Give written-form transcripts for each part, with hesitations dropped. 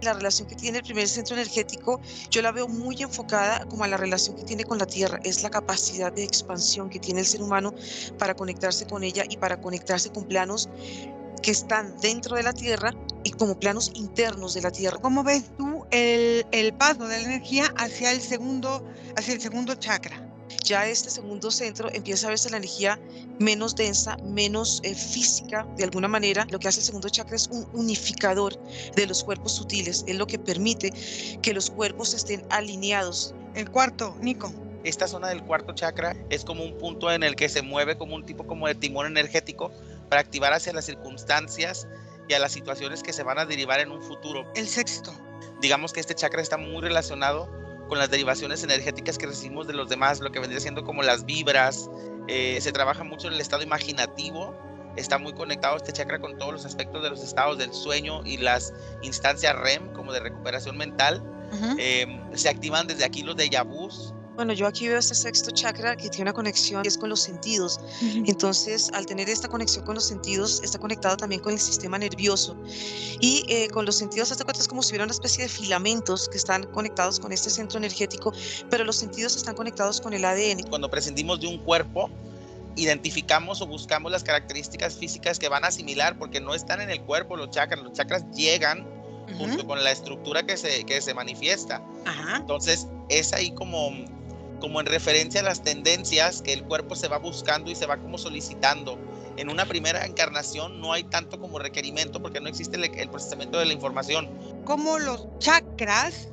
La relación que tiene el primer centro energético, yo la veo muy enfocada como a la relación que tiene con la Tierra. Es la capacidad de expansión que tiene el ser humano para conectarse con ella y para conectarse con planos que están dentro de la Tierra y como planos internos de la Tierra. ¿Cómo ves tú el paso de la energía hacia el segundo chakra? Ya este segundo centro empieza a verse la energía menos densa, menos física de alguna manera. Lo que hace el segundo chakra es un unificador de los cuerpos sutiles. Es lo que permite que los cuerpos estén alineados. El cuarto, Nico. Esta zona del cuarto chakra es como un punto en el que se mueve como un tipo como de timón energético para activar hacia las circunstancias y a las situaciones que se van a derivar en un futuro. El sexto. Digamos que este chakra está muy relacionado con las derivaciones energéticas que recibimos de los demás, lo que vendría siendo como las vibras. Se trabaja mucho en el estado imaginativo. Está muy conectado este chakra con todos los aspectos de los estados del sueño y las instancias REM, como de recuperación mental. Se activan desde aquí los déjà vus. Bueno, yo aquí veo este sexto chakra que tiene una conexión y es con los sentidos. Entonces, al tener esta conexión con los sentidos, está conectado también con el sistema nervioso. Y con los sentidos, hazte cuenta, es como si hubiera una especie de filamentos que están conectados con este centro energético, pero los sentidos están conectados con el ADN. Cuando prescindimos de un cuerpo, identificamos o buscamos las características físicas que van a asimilar, porque no están en el cuerpo los chakras llegan junto con la estructura que se manifiesta. Ajá. Entonces, es ahí como en referencia a las tendencias que el cuerpo se va buscando y se va como solicitando. En una primera encarnación no hay tanto como requerimiento porque no existe el procesamiento de la información. Cómo los chakras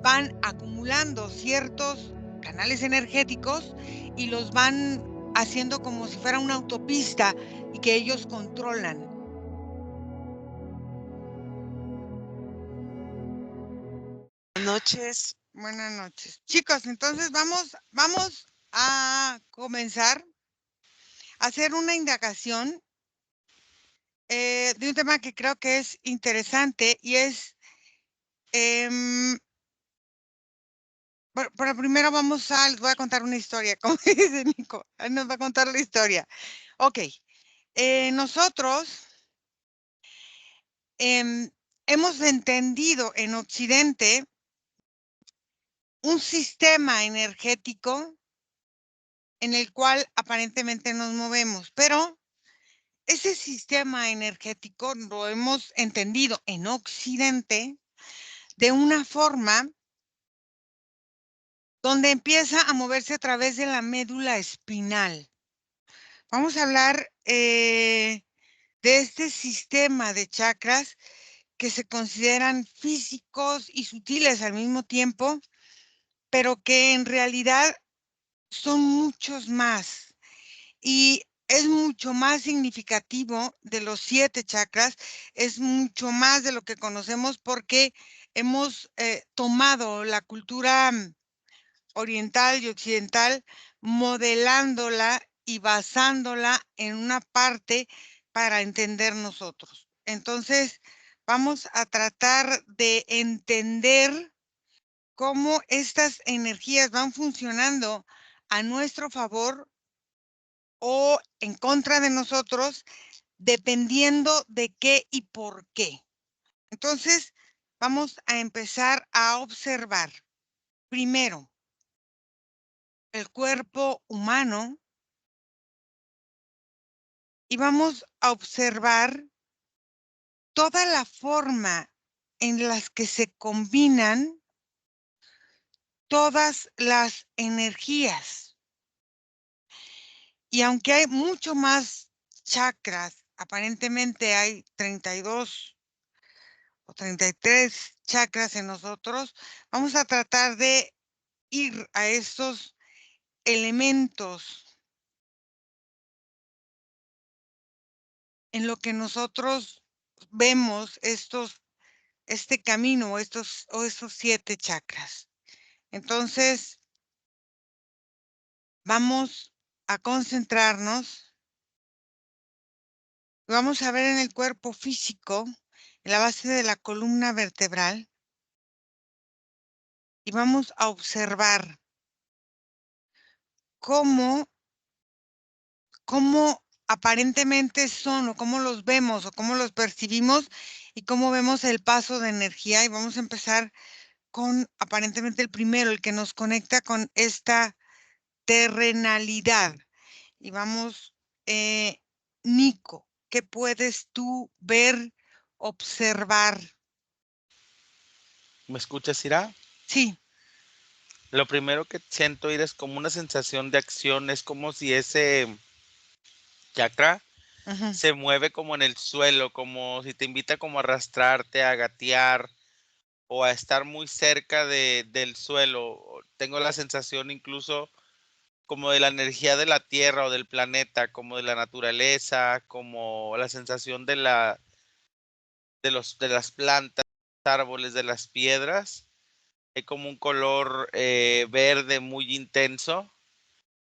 van acumulando ciertos canales energéticos y los van haciendo como si fuera una autopista y que ellos controlan. Buenas noches. Buenas noches. Chicos, entonces vamos a comenzar a hacer una indagación de un tema que creo que es interesante y es, pero primero les voy a contar una historia, como dice Nico, él nos va a contar la historia. Ok, nosotros hemos entendido en Occidente un sistema energético en el cual aparentemente nos movemos, pero ese sistema energético lo hemos entendido en Occidente de una forma donde empieza a moverse a través de la médula espinal. Vamos a hablar de este sistema de chakras que se consideran físicos y sutiles al mismo tiempo, pero que en realidad son muchos más. Y es mucho más significativo de los 7 chakras, es mucho más de lo que conocemos porque hemos tomado la cultura oriental y occidental, modelándola y basándola en una parte para entender nosotros. Entonces, vamos a tratar de entender cómo estas energías van funcionando a nuestro favor o en contra de nosotros, dependiendo de qué y por qué. Entonces, vamos a empezar a observar primero el cuerpo humano y vamos a observar toda la forma en las que se combinan todas las energías. Y aunque hay mucho más chakras, aparentemente hay 32 o 33 chakras en nosotros, vamos a tratar de ir a estos elementos en lo que nosotros vemos este camino o estos 7 chakras. Entonces, vamos a concentrarnos, vamos a ver en el cuerpo físico, en la base de la columna vertebral, y vamos a observar cómo aparentemente son, o cómo los vemos, o cómo los percibimos y cómo vemos el paso de energía. Y vamos a empezar con aparentemente el primero, el que nos conecta con esta terrenalidad. Y vamos, Nico, ¿qué puedes tú ver, observar? ¿Me escuchas, Ira? Sí. Lo primero que siento, Ira, es como una sensación de acción, es como si ese chakra Ujú, se mueve como en el suelo, como si te invita como a arrastrarte, a gatear o a estar muy cerca del suelo. Tengo la sensación incluso como de la energía de la tierra o del planeta, como de la naturaleza, como la sensación de las plantas, árboles, de las piedras. Es como un color verde muy intenso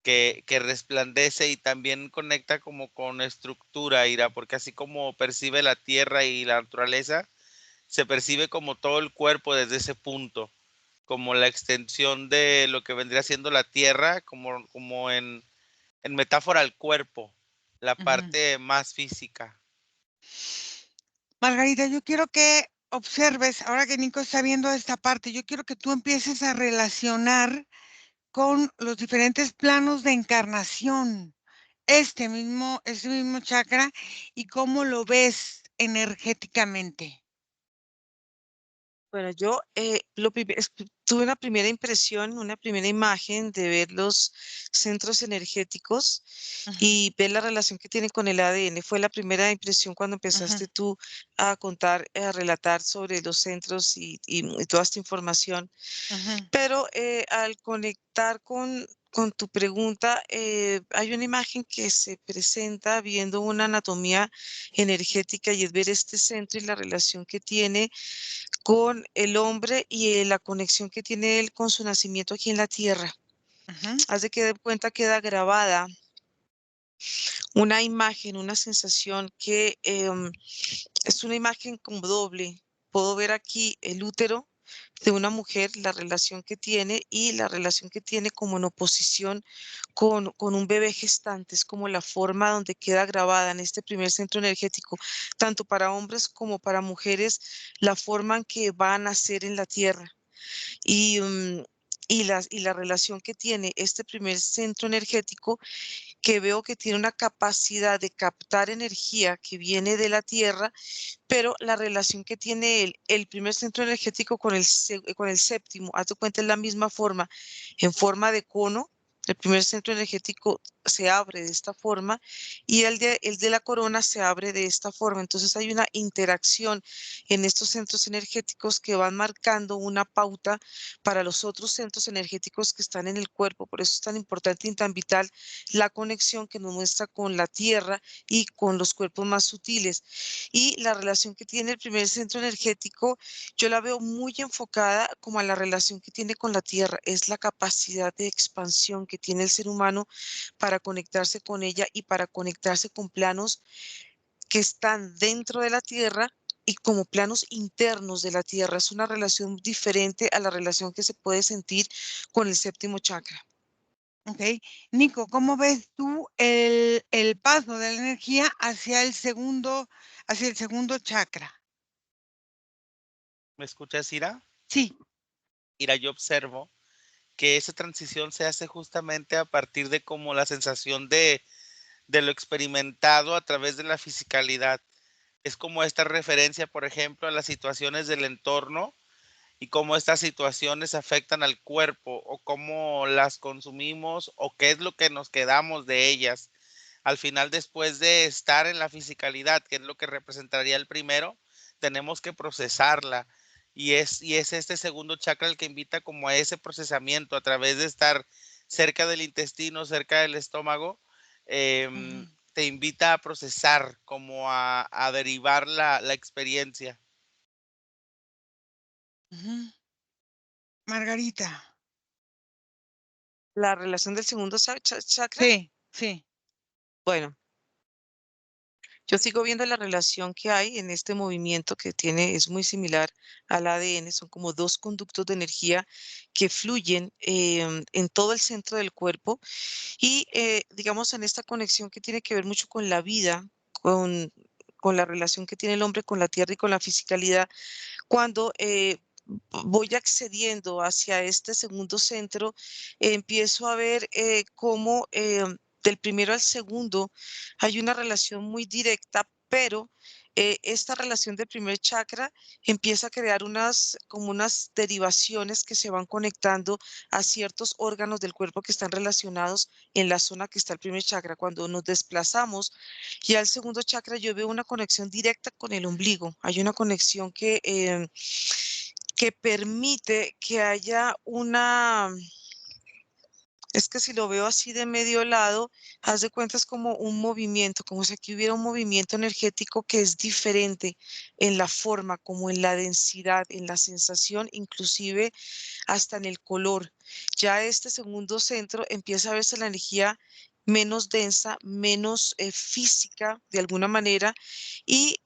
que resplandece y también conecta como con estructura, Ira, porque así como percibe la tierra y la naturaleza, se percibe como todo el cuerpo desde ese punto, como la extensión de lo que vendría siendo la tierra, como en metáfora al cuerpo, la ujú. parte más física. Margarita, yo quiero que observes, ahora que Nico está viendo esta parte, yo quiero que tú empieces a relacionar con los diferentes planos de encarnación, este mismo chakra, y cómo lo ves energéticamente. Bueno, yo tuve una primera impresión, una primera imagen de ver los centros energéticos Ujú, y ver la relación que tienen con el ADN. Fue la primera impresión cuando ujú, empezaste tú a contar, a relatar sobre los centros y toda esta información. ujú, Pero al conectar con tu pregunta, hay una imagen que se presenta viendo una anatomía energética y es ver este centro y la relación que tiene con el hombre y la conexión que tiene él con su nacimiento aquí en la tierra. ujú, Haz de que de cuenta queda grabada una imagen, una sensación que es una imagen como doble. Puedo ver aquí el útero de una mujer, la relación que tiene y la relación que tiene como en oposición con un bebé gestante. Es como la forma donde queda grabada en este primer centro energético, tanto para hombres como para mujeres, la forma en que van a nacer en la tierra. Y, y la relación que tiene este primer centro energético, que veo que tiene una capacidad de captar energía que viene de la tierra, pero la relación que tiene el primer centro energético con el séptimo, haz de cuenta, es la misma forma, en forma de cono. El primer centro energético se abre de esta forma y el de la corona se abre de esta forma. Entonces hay una interacción en estos centros energéticos que van marcando una pauta para los otros centros energéticos que están en el cuerpo. Por eso es tan importante y tan vital la conexión que nos muestra con la tierra y con los cuerpos más sutiles. Y la relación que tiene el primer centro energético, yo la veo muy enfocada como a la relación que tiene con la tierra. Es la capacidad de expansión que tiene el ser humano para conectarse con ella y para conectarse con planos que están dentro de la tierra y como planos internos de la tierra. Es una relación diferente a la relación que se puede sentir con el séptimo chakra. ok. Nico, ¿cómo ves tú el paso de la energía hacia el segundo chakra? ¿Me escuchas, Ira? Sí. Ira, yo observo que esa transición se hace justamente a partir de como la sensación de lo experimentado a través de la fisicalidad. Es como esta referencia, por ejemplo, a las situaciones del entorno y cómo estas situaciones afectan al cuerpo o cómo las consumimos o qué es lo que nos quedamos de ellas. Al final, después de estar en la fisicalidad, que es lo que representaría el primero, tenemos que procesarla. Y es este segundo chakra el que invita como a ese procesamiento a través de estar cerca del intestino, cerca del estómago, Ujú, te invita a procesar, como a derivar la experiencia. ujú. Margarita. La relación del segundo chakra, Sí, sí. bueno. Yo sigo viendo la relación que hay en este movimiento que tiene, es muy similar al ADN, son como dos conductos de energía que fluyen en todo el centro del cuerpo y digamos en esta conexión que tiene que ver mucho con la vida, con la relación que tiene el hombre con la tierra y con la fisicalidad, cuando voy accediendo hacia este segundo centro, empiezo a ver cómo del primero al segundo hay una relación muy directa, pero esta relación del primer chakra empieza a crear como unas derivaciones que se van conectando a ciertos órganos del cuerpo que están relacionados en la zona que está el primer chakra. Cuando nos desplazamos y al segundo chakra, yo veo una conexión directa con el ombligo. Hay una conexión que permite que haya es que si lo veo así de medio lado, haz de cuenta es como un movimiento, como si aquí hubiera un movimiento energético que es diferente en la forma, como en la densidad, en la sensación, inclusive hasta en el color. Ya este segundo centro empieza a verse la energía menos densa, menos física de alguna manera y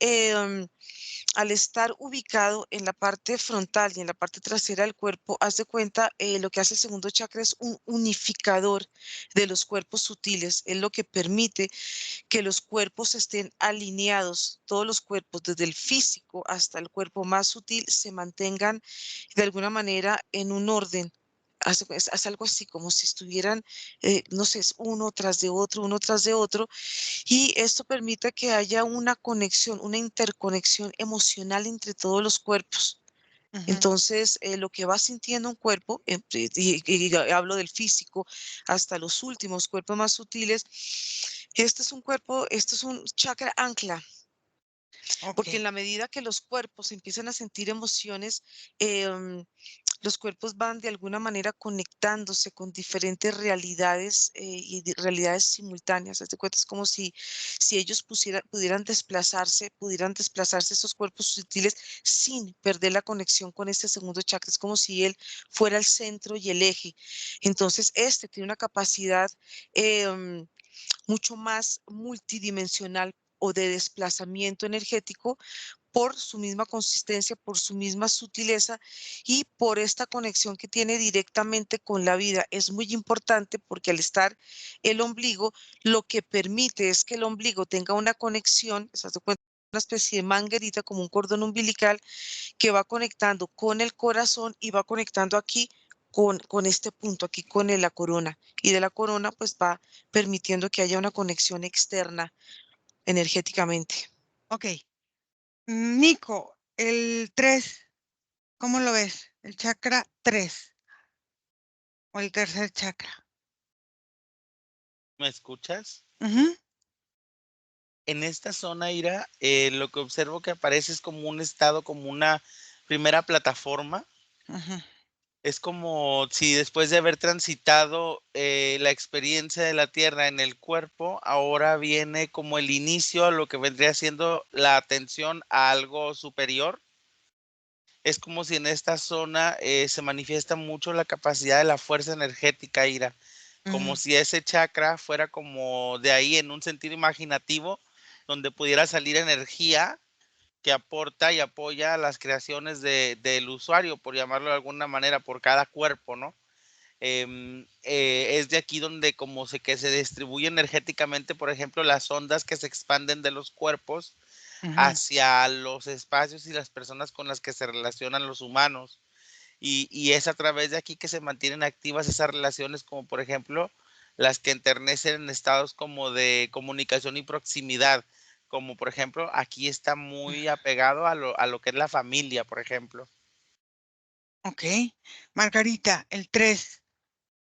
al estar ubicado en la parte frontal y en la parte trasera del cuerpo, haz de cuenta, lo que hace el segundo chakra es un unificador de los cuerpos sutiles. Es lo que permite que los cuerpos estén alineados, todos los cuerpos, desde el físico hasta el cuerpo más sutil, se mantengan de alguna manera en un orden. Es algo así como si estuvieran, no sé, es uno tras de otro, uno tras de otro, y esto permite que haya una conexión, una interconexión emocional entre todos los cuerpos. Ujú. Entonces, lo que va sintiendo un cuerpo, y hablo del físico, hasta los últimos cuerpos más sutiles, este es un cuerpo, esto es un chakra ancla, Ok. porque en la medida que los cuerpos empiezan a sentir emociones, em, los cuerpos van de alguna manera conectándose con diferentes realidades y realidades simultáneas. Haz de cuenta, es como si ellos pudieran desplazarse esos cuerpos sutiles sin perder la conexión con este segundo chakra. Es como si él fuera el centro y el eje. Entonces, este tiene una capacidad em, mucho más multidimensional o de desplazamiento energético por su misma consistencia, por su misma sutileza y por esta conexión que tiene directamente con la vida. Es muy importante porque al estar el ombligo, lo que permite es que el ombligo tenga una conexión, se hace cuenta, una especie de manguerita como un cordón umbilical que va conectando con el corazón y va conectando aquí con este punto, aquí con la corona. Y de la corona pues va permitiendo que haya una conexión externa energéticamente. Ok. Nico, el 3, ¿cómo lo ves? El chakra 3 o el tercer chakra. ¿Me escuchas? Ujú, En esta zona, Ira, lo que observo que aparece es como un estado, como una primera plataforma. ujú. Es como si después de haber transitado la experiencia de la tierra en el cuerpo, ahora viene como el inicio a lo que vendría siendo la atención a algo superior. Es como si en esta zona se manifiesta mucho la capacidad de la fuerza energética, Ira, como Mm, si ese chakra fuera como de ahí en un sentido imaginativo, donde pudiera salir energía que aporta y apoya las creaciones del usuario, por llamarlo de alguna manera, por cada cuerpo, ¿no? Es de aquí donde como que se distribuye energéticamente, por ejemplo, las ondas que se expanden de los cuerpos ujú. hacia los espacios y las personas con las que se relacionan los humanos. Y es a través de aquí que se mantienen activas esas relaciones, como por ejemplo las que enternecen en estados como de comunicación y proximidad, como por ejemplo aquí está muy apegado a lo que es la familia, por ejemplo. Ok. Margarita, el 3.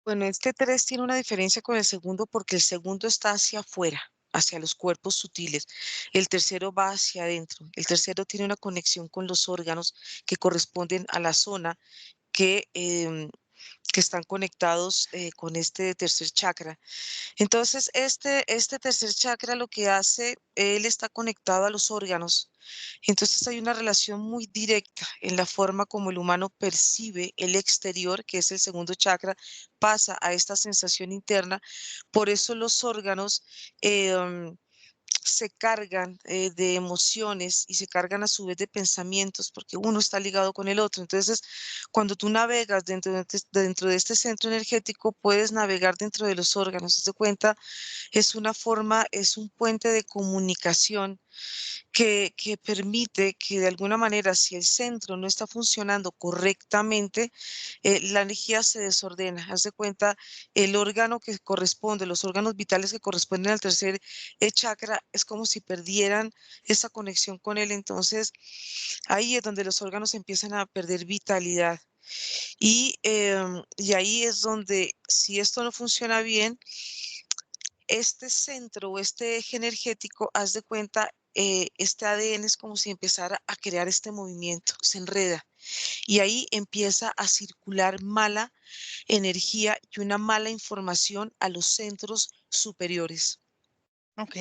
Bueno, este 3 tiene una diferencia con el segundo porque el segundo está hacia afuera, hacia los cuerpos sutiles. El tercero va hacia adentro. El tercero tiene una conexión con los órganos que corresponden a la zona que están conectados con este tercer chakra. Entonces, este tercer chakra lo que hace, él está conectado a los órganos. Entonces hay una relación muy directa en la forma como el humano percibe el exterior, que es el segundo chakra, pasa a esta sensación interna. Por eso los órganos se cargan de emociones y se cargan a su vez de pensamientos, porque uno está ligado con el otro. Entonces, cuando tú navegas dentro de este centro energético, puedes navegar dentro de los órganos. Haz de cuenta, es una forma, es un puente de comunicación que permite que de alguna manera, si el centro no está funcionando correctamente, la energía se desordena. Haz de cuenta, el órgano que corresponde, los órganos vitales que corresponden al tercer chakra, es como si perdieran esa conexión con él. Entonces, ahí es donde los órganos empiezan a perder vitalidad. Y ahí es donde, si esto no funciona bien, este centro o este eje energético, haz de cuenta, este ADN es como si empezara a crear este movimiento, se enreda y ahí empieza a circular mala energía y una mala información a los centros superiores. Ok.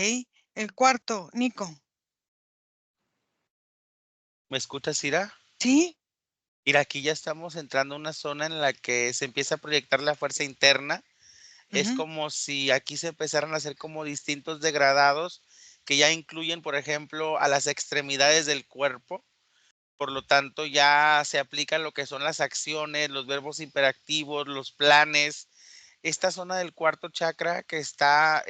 El cuarto, Nico. ¿Me escuchas, Ira? ¿Sí? Mira, aquí ya estamos entrando a una zona en la que se empieza a proyectar la fuerza interna. Es Ujú. como si aquí se empezaran a hacer como distintos degradados que ya incluyen, por ejemplo, a las extremidades del cuerpo. Por lo tanto, ya se aplican lo que son las acciones, los verbos hiperactivos, los planes. Esta zona del cuarto chakra que está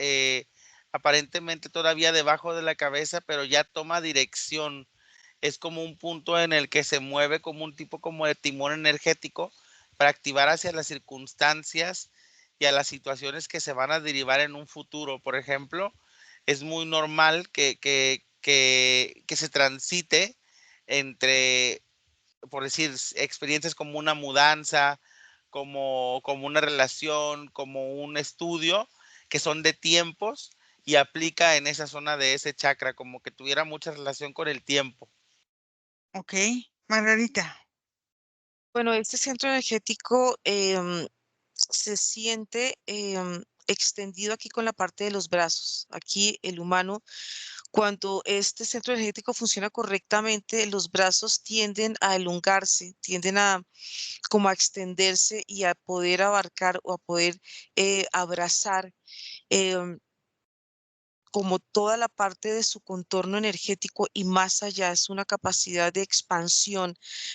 aparentemente todavía debajo de la cabeza, pero ya toma dirección. Es como un punto en el que se mueve como un tipo como de timón energético para activar hacia las circunstancias y a las situaciones que se van a derivar en un futuro. Por ejemplo, es muy normal que se transite entre, por decir, experiencias como una mudanza, como una relación, como un estudio, que son de tiempos y aplica en esa zona de ese chakra, como que tuviera mucha relación con el tiempo. Ok. Margarita. Bueno, este centro energético se siente extendido aquí con la parte de los brazos. Aquí el humano, cuando este centro energético funciona correctamente, los brazos tienden a elongarse, tienden a como a extenderse y a poder abarcar o a poder abrazar em, como toda la parte de su contorno energético y más allá. Es una capacidad de expansión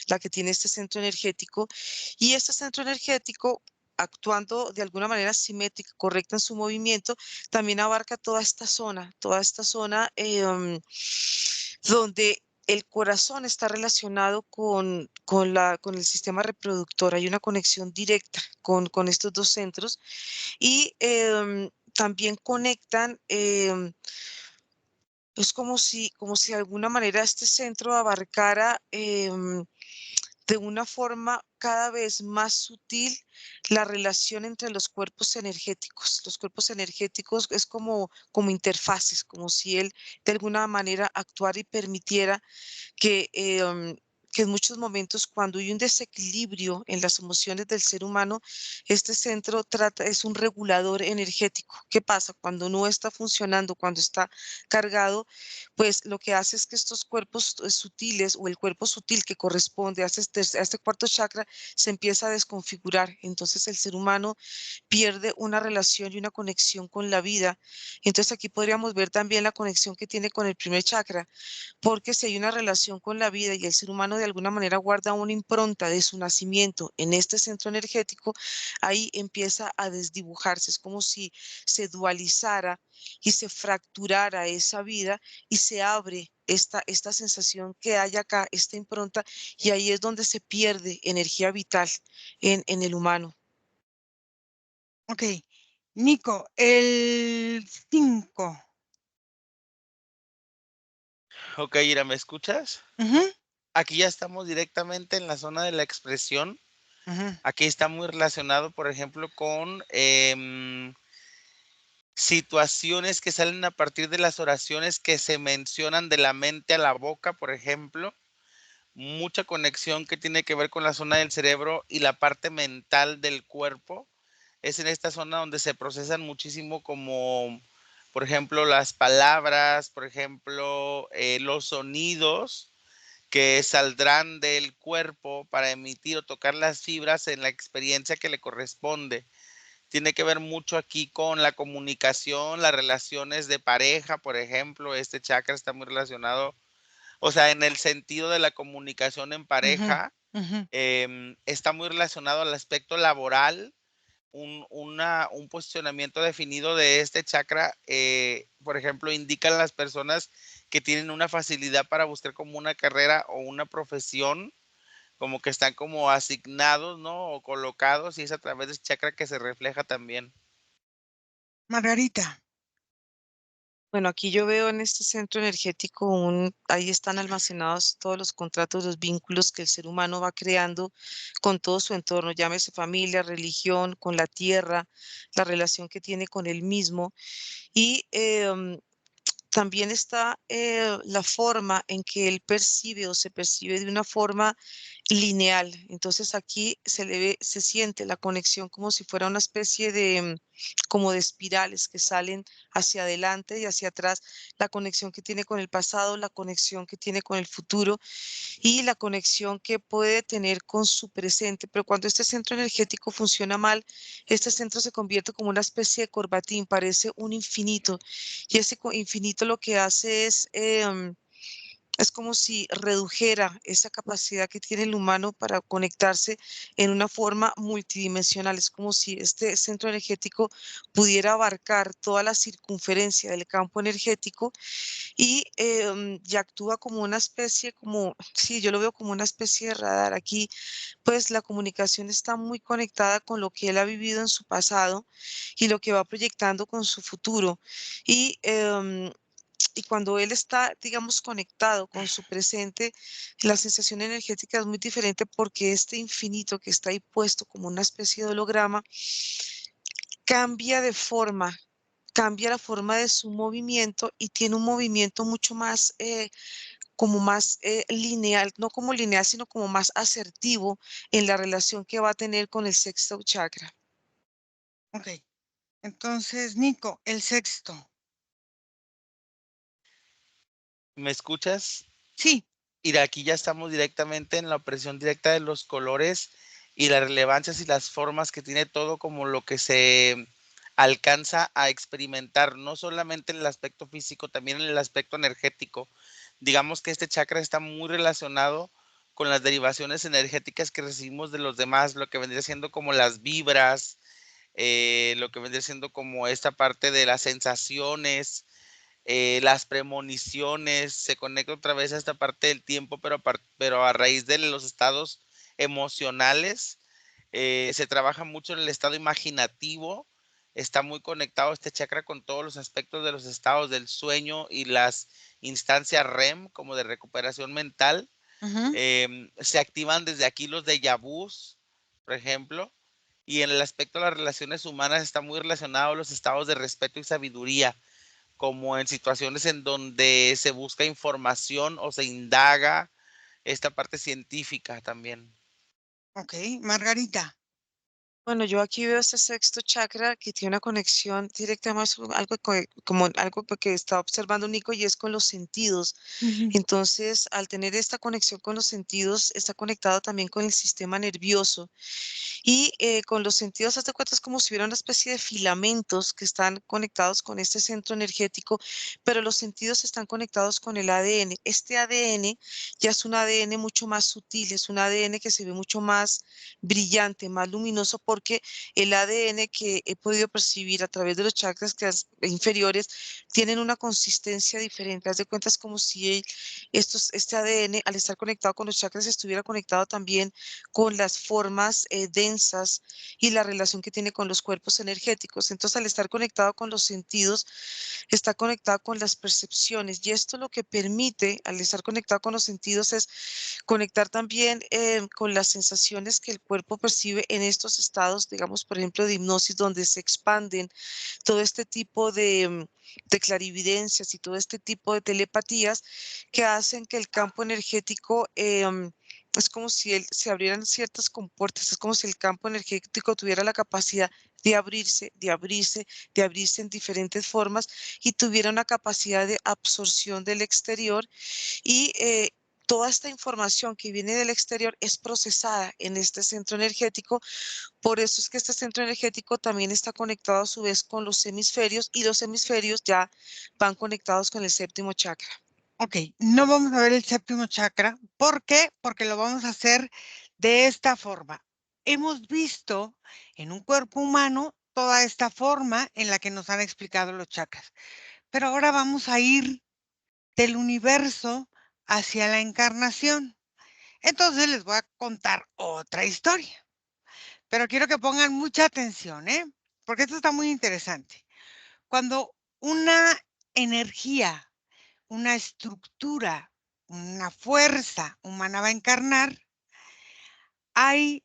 la que tiene este centro energético. Y este centro energético, actuando de alguna manera simétrica, correcta en su movimiento, también abarca toda esta zona donde el corazón está relacionado con el sistema reproductor. Hay una conexión directa con estos dos centros y también conectan, es como si de alguna manera este centro abarcara de una forma cada vez más sutil la relación entre los cuerpos energéticos. Los cuerpos energéticos es como interfaces, como si él de alguna manera actuara y permitiera que, que en muchos momentos cuando hay un desequilibrio en las emociones del ser humano, este centro es un regulador energético. ¿Qué pasa? Cuando no está funcionando, cuando está cargado, pues lo que hace es que estos cuerpos sutiles o el cuerpo sutil que corresponde a este cuarto chakra se empieza a desconfigurar. Entonces el ser humano pierde una relación y una conexión con la vida. Entonces aquí podríamos ver también la conexión que tiene con el primer chakra, porque si hay una relación con la vida y el ser humano de alguna manera guarda una impronta de su nacimiento en este centro energético, ahí empieza a desdibujarse. Es como si se dualizara y se fracturara esa vida y se abre esta sensación que hay acá, esta impronta, y ahí es donde se pierde energía vital en el humano. Ok. Nico, el 5. Ok, Ira, ¿me escuchas? Ujú, Aquí ya estamos directamente en la zona de la expresión. ujú, Aquí está muy relacionado, por ejemplo, con situaciones que salen a partir de las oraciones que se mencionan de la mente a la boca, por ejemplo. Mucha conexión que tiene que ver con la zona del cerebro y la parte mental del cuerpo. Es en esta zona donde se procesan muchísimo como, por ejemplo, las palabras, por ejemplo, los sonidos que saldrán del cuerpo para emitir o tocar las fibras en la experiencia que le corresponde. Tiene que ver mucho aquí con la comunicación, las relaciones de pareja, por ejemplo. Este chakra está muy relacionado, o sea, en el sentido de la comunicación en ujú, pareja, ujú. está muy relacionado al aspecto laboral, un posicionamiento definido de este chakra, por ejemplo, indican las personas que tienen una facilidad para buscar como una carrera o una profesión, como que están como asignados, ¿no? O colocados, y es a través de ese chakra que se refleja también. Margarita. Bueno, aquí yo veo en este centro energético ahí están almacenados todos los contratos, los vínculos que el ser humano va creando con todo su entorno, llámese familia, religión, con la tierra, la relación que tiene con él mismo. Y también está la forma en que él percibe o se percibe de una forma lineal. Entonces aquí se siente la conexión como si fuera una especie de, como de espirales que salen hacia adelante y hacia atrás, la conexión que tiene con el pasado, la conexión que tiene con el futuro y la conexión que puede tener con su presente. Pero cuando este centro energético funciona mal, este centro se convierte como una especie de corbatín, parece un infinito. Y ese infinito lo que hace es como si redujera esa capacidad que tiene el humano para conectarse en una forma multidimensional. Es como si este centro energético pudiera abarcar toda la circunferencia del campo energético y actúa como una especie, como, sí, yo lo veo como una especie de radar. Aquí, pues la comunicación está muy conectada con lo que él ha vivido en su pasado y lo que va proyectando con su futuro. Y, em, y cuando él está, digamos, conectado con su presente, la sensación energética es muy diferente porque este infinito que está ahí puesto como una especie de holograma cambia de forma, cambia la forma de su movimiento y tiene un movimiento mucho más, como más lineal, no como lineal, sino como más asertivo en la relación que va a tener con el sexto chakra. Ok. Entonces, Nico, el sexto. ¿Me escuchas? Sí. Y de aquí ya estamos directamente en la opresión directa de los colores y las relevancias y las formas que tiene todo como lo que se alcanza a experimentar, no solamente en el aspecto físico, también en el aspecto energético. Digamos que este chakra está muy relacionado con las derivaciones energéticas que recibimos de los demás, lo que vendría siendo como las vibras, lo que vendría siendo como esta parte de las sensaciones, las premoniciones, se conecta otra vez a esta parte del tiempo, pero a raíz de los estados emocionales, se trabaja mucho en el estado imaginativo, está muy conectado este chakra con todos los aspectos de los estados del sueño y las instancias REM, como de recuperación mental. Ujú. Se activan desde aquí los déjà vus, por ejemplo, y en el aspecto de las relaciones humanas está muy relacionado a los estados de respeto y sabiduría, como en situaciones en donde se busca información o se indaga esta parte científica también. Ok. Margarita. Bueno, yo aquí veo este sexto chakra que tiene una conexión directa más algo como algo que está observando Nico y es con los sentidos. Ujú. Entonces, al tener esta conexión con los sentidos, está conectado también con el sistema nervioso. Y con los sentidos, hazte cuenta, es como si hubiera una especie de filamentos que están conectados con este centro energético, pero los sentidos están conectados con el ADN. Este ADN ya es un ADN mucho más sutil, es un ADN que se ve mucho más brillante, más luminoso, porque el ADN que he podido percibir a través de los chakras inferiores tienen una consistencia diferente. Haz de cuenta, es como si este ADN, al estar conectado con los chakras, estuviera conectado también con las formas densas y la relación que tiene con los cuerpos energéticos. Entonces, al estar conectado con los sentidos, está conectado con las percepciones y esto lo que permite, al estar conectado con los sentidos, es conectar también con las sensaciones que el cuerpo percibe en estos estados, digamos, por ejemplo, de hipnosis, donde se expanden todo este tipo de clarividencias y todo este tipo de telepatías que hacen que el campo energético es como si se abrieran ciertas compuertas, es como si el campo energético tuviera la capacidad de abrirse, de abrirse, de abrirse en diferentes formas y tuviera una capacidad de absorción del exterior y toda esta información que viene del exterior es procesada en este centro energético. Por eso es que este centro energético también está conectado a su vez con los hemisferios y los hemisferios ya van conectados con el séptimo chakra. Ok. No vamos a ver el séptimo chakra. ¿Por qué? Porque lo vamos a hacer de esta forma. hemos visto en un cuerpo humano toda esta forma en la que nos han explicado los chakras. Pero ahora vamos a ir del universo hacia la encarnación. Entonces les voy a contar otra historia, pero quiero que pongan mucha atención, ¿eh? Porque esto está muy interesante. Cuando una energía, una estructura, una fuerza humana va a encarnar, hay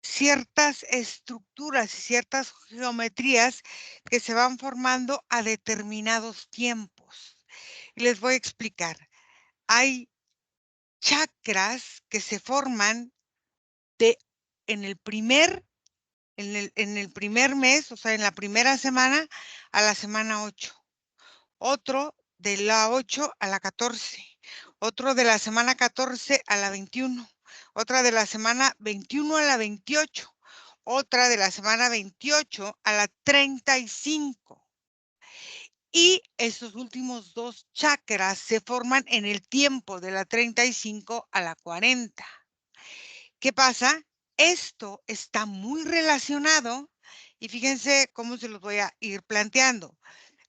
ciertas estructuras y ciertas geometrías que se van formando a determinados tiempos. Y les voy a explicar. Hay chakras que se forman de en el primer en el primer mes, o sea, en la primera semana a la semana 8. Otro de la 8 a la 14, otro de la semana 14 a la 21, otra de la semana 21 a la 28, otra de la semana 28 a la 35. Y esos últimos 2 chakras se forman en el tiempo de la 35 a la 40. ¿Qué pasa? Esto está muy relacionado y fíjense cómo se los voy a ir planteando.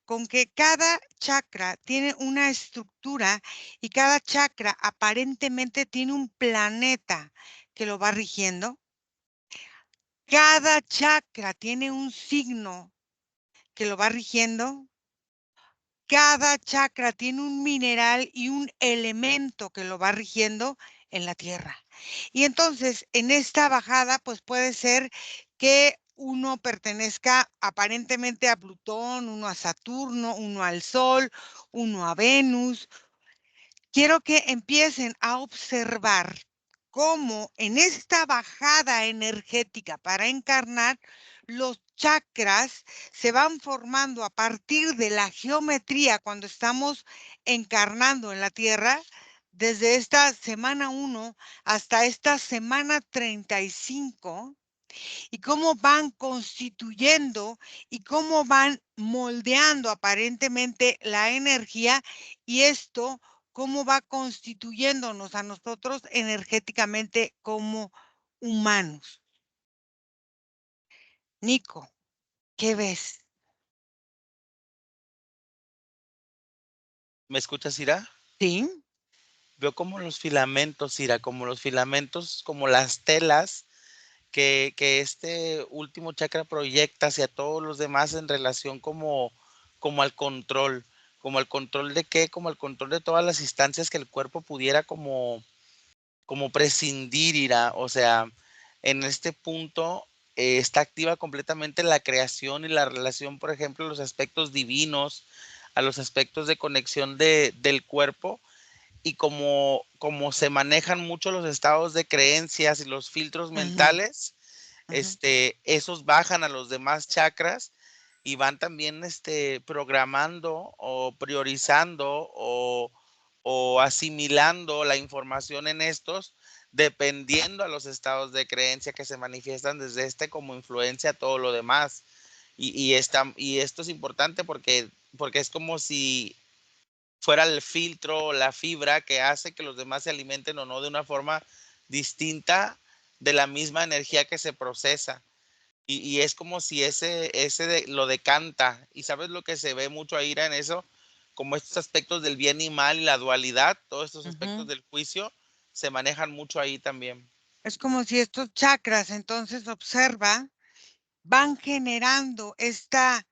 Con que cada chakra tiene una estructura y cada chakra aparentemente tiene un planeta que lo va rigiendo. Cada chakra tiene un signo que lo va rigiendo. Cada chakra tiene un mineral y un elemento que lo va rigiendo en la Tierra. Y entonces, en esta bajada, pues puede ser que uno pertenezca aparentemente a Plutón, uno a Saturno, uno al Sol, uno a Venus. Quiero que empiecen a observar cómo en esta bajada energética para encarnar, los chakras se van formando a partir de la geometría cuando estamos encarnando en la Tierra, desde esta semana 1 hasta esta semana 35, y cómo van constituyendo y cómo van moldeando aparentemente la energía, y esto cómo va constituyéndonos a nosotros energéticamente como humanos. Nico, ¿qué ves? ¿Me escuchas, Ira? ¿Sí? Veo como los filamentos, Ira, como los filamentos, como las telas que este último chakra proyecta hacia todos los demás en relación como al control. ¿Como al control de qué? Como al control de todas las instancias que el cuerpo pudiera como prescindir, Ira. O sea, en este punto está activa completamente la creación y la relación, por ejemplo, a los aspectos divinos, a los aspectos de conexión del cuerpo, y como se manejan mucho los estados de creencias y los filtros Ujú, mentales, ujú, esos bajan a los demás chakras y van también programando o priorizando o asimilando la información en estos, dependiendo a los estados de creencia que se manifiestan desde como influencia a todo lo demás. Y esto es importante porque es como si fuera el filtro, la fibra que hace que los demás se alimenten o no de una forma distinta de la misma energía que se procesa. Y es como si lo decanta. Y sabes lo que se ve mucho ahí en eso, como estos aspectos del bien y mal y la dualidad, todos estos aspectos ujú. del juicio se manejan mucho ahí también. Es como si estos chakras, entonces observa, van generando esta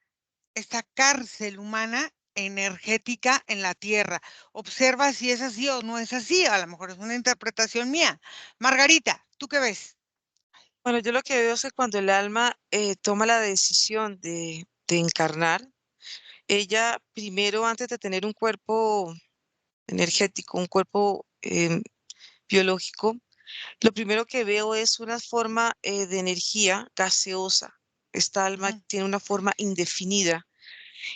cárcel humana energética en la Tierra. Observa si es así o no es así. A lo mejor es una interpretación mía. Margarita, ¿tú qué ves? Bueno, yo lo que veo es que cuando el alma toma la decisión de encarnar, ella primero, antes de tener un cuerpo energético, un cuerpo biológico, lo primero que veo es una forma de energía gaseosa. Esta alma Ujú, tiene una forma indefinida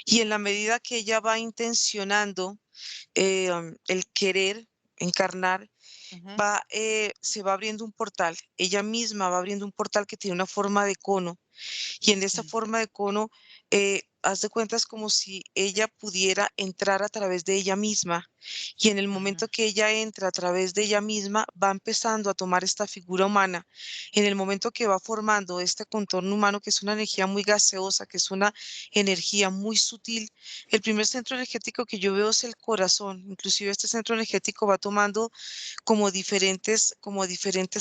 y en la medida que ella va intencionando el querer encarnar, Ujú, se va abriendo un portal. Ella misma va abriendo un portal que tiene una forma de cono y en esa ujú, forma de cono, haz de cuenta, es como si ella pudiera entrar a través de ella misma. Y en el momento ajá, que ella entra a través de ella misma, va empezando a tomar esta figura humana. En el momento que va formando este contorno humano, que es una energía muy gaseosa, que es una energía muy sutil, el primer centro energético que yo veo es el corazón. Inclusive este centro energético va tomando como diferentes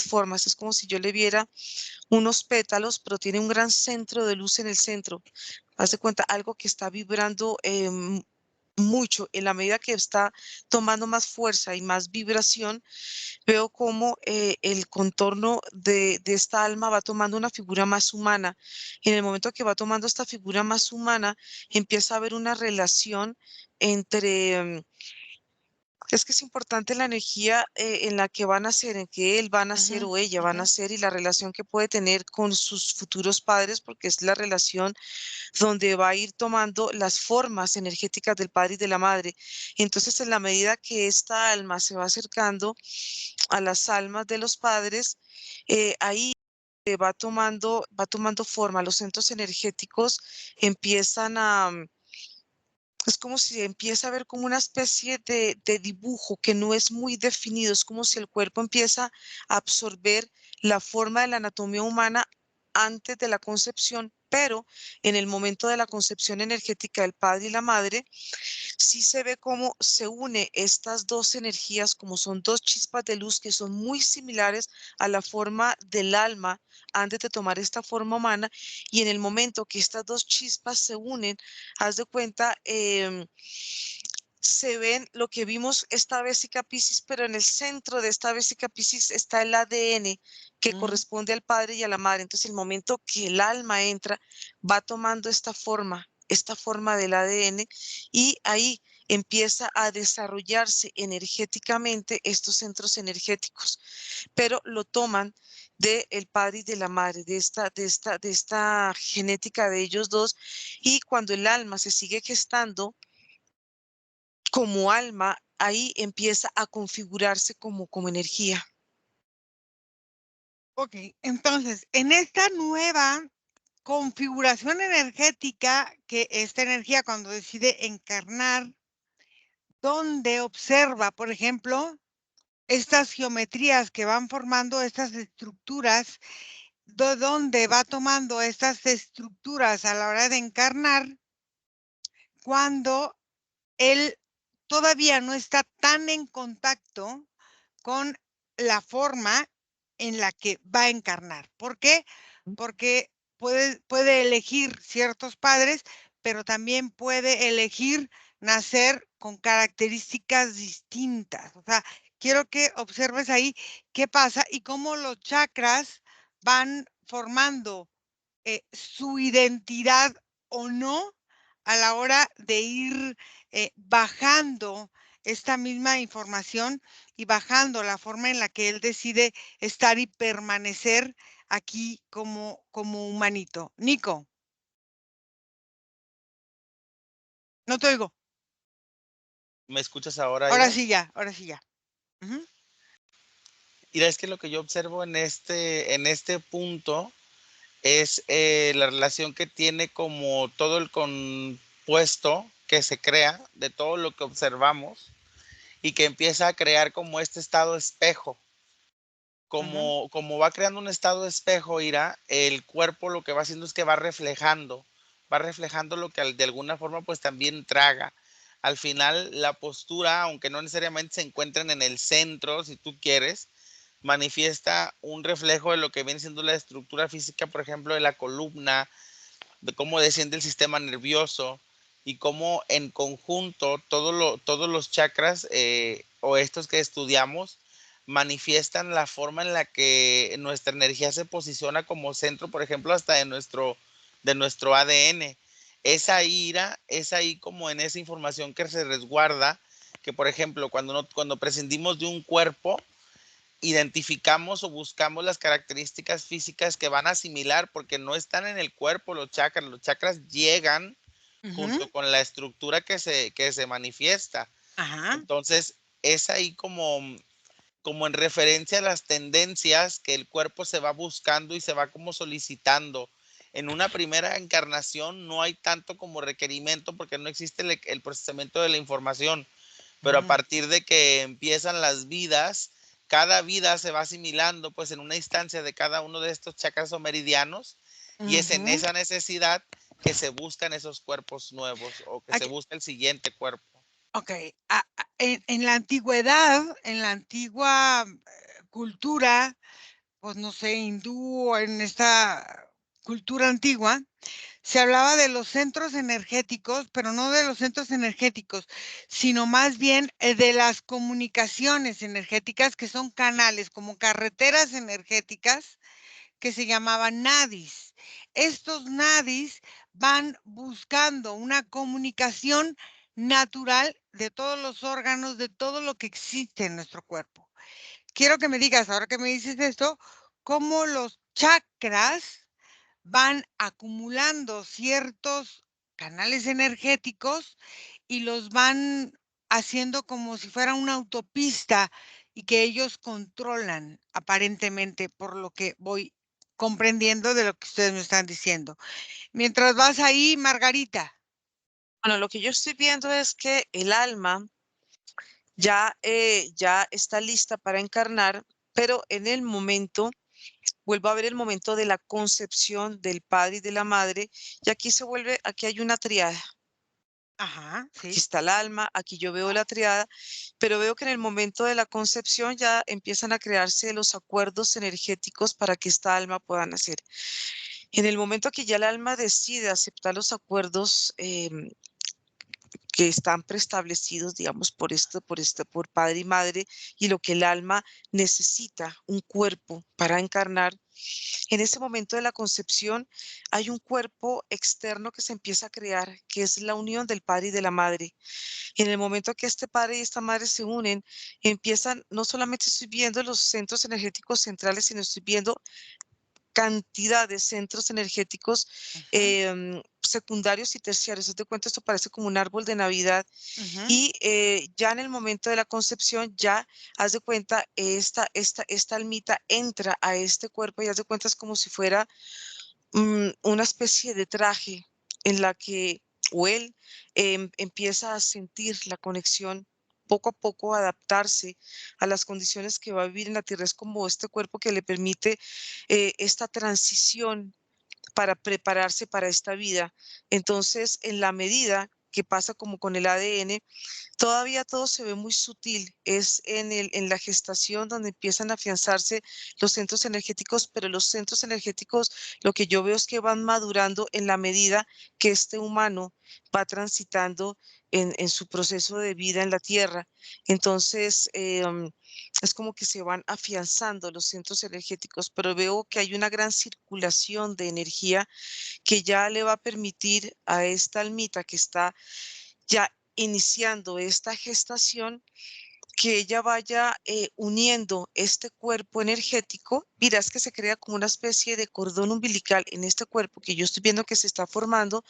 formas. Es como si yo le viera unos pétalos, pero tiene un gran centro de luz en el centro. Haz de cuenta, algo que está vibrando mucho. En la medida que está tomando más fuerza y más vibración, veo como el contorno de esta alma va tomando una figura más humana. En el momento que va tomando esta figura más humana, empieza a haber una relación entre es que es importante la energía en la que van a nacer, en que él va a nacer ujú, o ella va a ujú, nacer y la relación que puede tener con sus futuros padres, porque es la relación donde va a ir tomando las formas energéticas del padre y de la madre. Entonces, en la medida que esta alma se va acercando a las almas de los padres, ahí va tomando forma. Los centros energéticos empiezan es como si empieza a ver como una especie de dibujo que no es muy definido, es como si el cuerpo empieza a absorber la forma de la anatomía humana antes de la concepción, pero en el momento de la concepción energética del padre y la madre, sí se ve cómo se une estas dos energías, como son dos chispas de luz que son muy similares a la forma del alma antes de tomar esta forma humana, y en el momento que estas dos chispas se unen, haz de cuenta, se ven lo que vimos esta vésica Piscis, pero en el centro de esta vésica Piscis está el ADN que ujú. corresponde al padre y a la madre. Entonces, el momento que el alma entra, va tomando esta forma del ADN, y ahí empieza a desarrollarse energéticamente estos centros energéticos, pero lo toman del padre y de la madre, de esta genética de ellos dos, y cuando el alma se sigue gestando, como alma, ahí empieza a configurarse como energía. Ok, entonces, en esta nueva configuración energética, que esta energía cuando decide encarnar, donde observa, por ejemplo, estas geometrías que van formando estas estructuras, de donde va tomando estas estructuras a la hora de encarnar, cuando él todavía no está tan en contacto con la forma en la que va a encarnar. ¿Por qué? Porque puede elegir ciertos padres, pero también puede elegir nacer con características distintas. O sea, quiero que observes ahí qué pasa y cómo los chakras van formando su identidad o no a la hora de ir bajando esta misma información y bajando la forma en la que él decide estar y permanecer aquí como humanito. Nico, no te oigo. ¿Me escuchas ahora, Ira? Ahora sí ya. Ujú, Mira, es que lo que yo observo en este punto es la relación que tiene como todo el compuesto que se crea de todo lo que observamos y que empieza a crear como este estado espejo. ujú, Como va creando un estado espejo, Ira, el cuerpo lo que va haciendo es que va reflejando lo que de alguna forma pues también traga. Al final la postura, aunque no necesariamente se encuentren en el centro, si tú quieres, manifiesta un reflejo de lo que viene siendo la estructura física, por ejemplo, de la columna, de cómo desciende el sistema nervioso y cómo en conjunto todos los chakras o estos que estudiamos manifiestan la forma en la que nuestra energía se posiciona como centro, por ejemplo, hasta de nuestro ADN. Esa ira, es ahí como en esa información que se resguarda, que por ejemplo, cuando prescindimos de un cuerpo, identificamos o buscamos las características físicas que van a asimilar porque no están en el cuerpo los chakras llegan ujú, junto con la estructura que se manifiesta. ajá, Entonces, es ahí como en referencia a las tendencias que el cuerpo se va buscando y se va como solicitando. En una primera encarnación no hay tanto como requerimiento porque no existe el procesamiento de la información, pero a Ujú, partir de que empiezan las vidas, cada vida se va asimilando pues en una instancia de cada uno de estos chakras o meridianos, y es en ujú. esa necesidad que se buscan esos cuerpos nuevos o que se Aquí, busca el siguiente cuerpo. okey, en la antigüedad, en la antigua, cultura, pues, no sé, hindú o en esta cultura antigua, se hablaba de los centros energéticos, pero no de los centros energéticos, sino más bien, de las comunicaciones energéticas, que son canales, como carreteras energéticas, que se llamaban nadis. Estos nadis van buscando una comunicación natural de todos los órganos, de todo lo que existe en nuestro cuerpo. Quiero que me digas, ahora que me dices esto, cómo los chakras van acumulando ciertos canales energéticos y los van haciendo como si fuera una autopista y que ellos controlan aparentemente, por lo que voy comprendiendo de lo que ustedes me están diciendo. Mientras vas ahí, Margarita. Bueno, lo que yo estoy viendo es que el alma ya está lista para encarnar, pero en el momento, vuelvo a ver el momento de la concepción del padre y de la madre, y aquí se vuelve, aquí hay una triada. Ajá, Aquí sí. está el alma, aquí yo veo la triada, pero veo que en el momento de la concepción ya empiezan a crearse los acuerdos energéticos para que esta alma pueda nacer. En el momento que ya el alma decide aceptar los acuerdos que están preestablecidos, digamos, por padre y madre, y lo que el alma necesita, un cuerpo para encarnar, en ese momento de la concepción hay un cuerpo externo que se empieza a crear, que es la unión del padre y de la madre. En el momento que este padre y esta madre se unen, empiezan, no solamente estoy viendo los centros energéticos centrales, sino estoy viendo cantidad de centros energéticos Ujú, secundarios y terciarios. Haz de cuenta, esto parece como un árbol de Navidad. ujú. Y ya en el momento de la concepción, ya haz de cuenta, esta almita entra a este cuerpo y haz de cuenta es como si fuera una especie de traje en la que o él empieza a sentir la conexión poco a poco, adaptarse a las condiciones que va a vivir en la tierra. Es como este cuerpo que le permite esta transición para prepararse para esta vida. Entonces, en la medida que pasa como con el ADN, todavía todo se ve muy sutil. Es en la gestación donde empiezan a afianzarse los centros energéticos, pero los centros energéticos, lo que yo veo es que van madurando en la medida que este humano va transitando en su proceso de vida en la tierra. Entonces, es como que se van afianzando los centros energéticos, pero veo que hay una gran circulación de energía que ya le va a permitir a esta almita que está ya iniciando esta gestación, que ella vaya uniendo este cuerpo energético. Mira, es que se crea como una especie de cordón umbilical en este cuerpo que yo estoy viendo que se está formando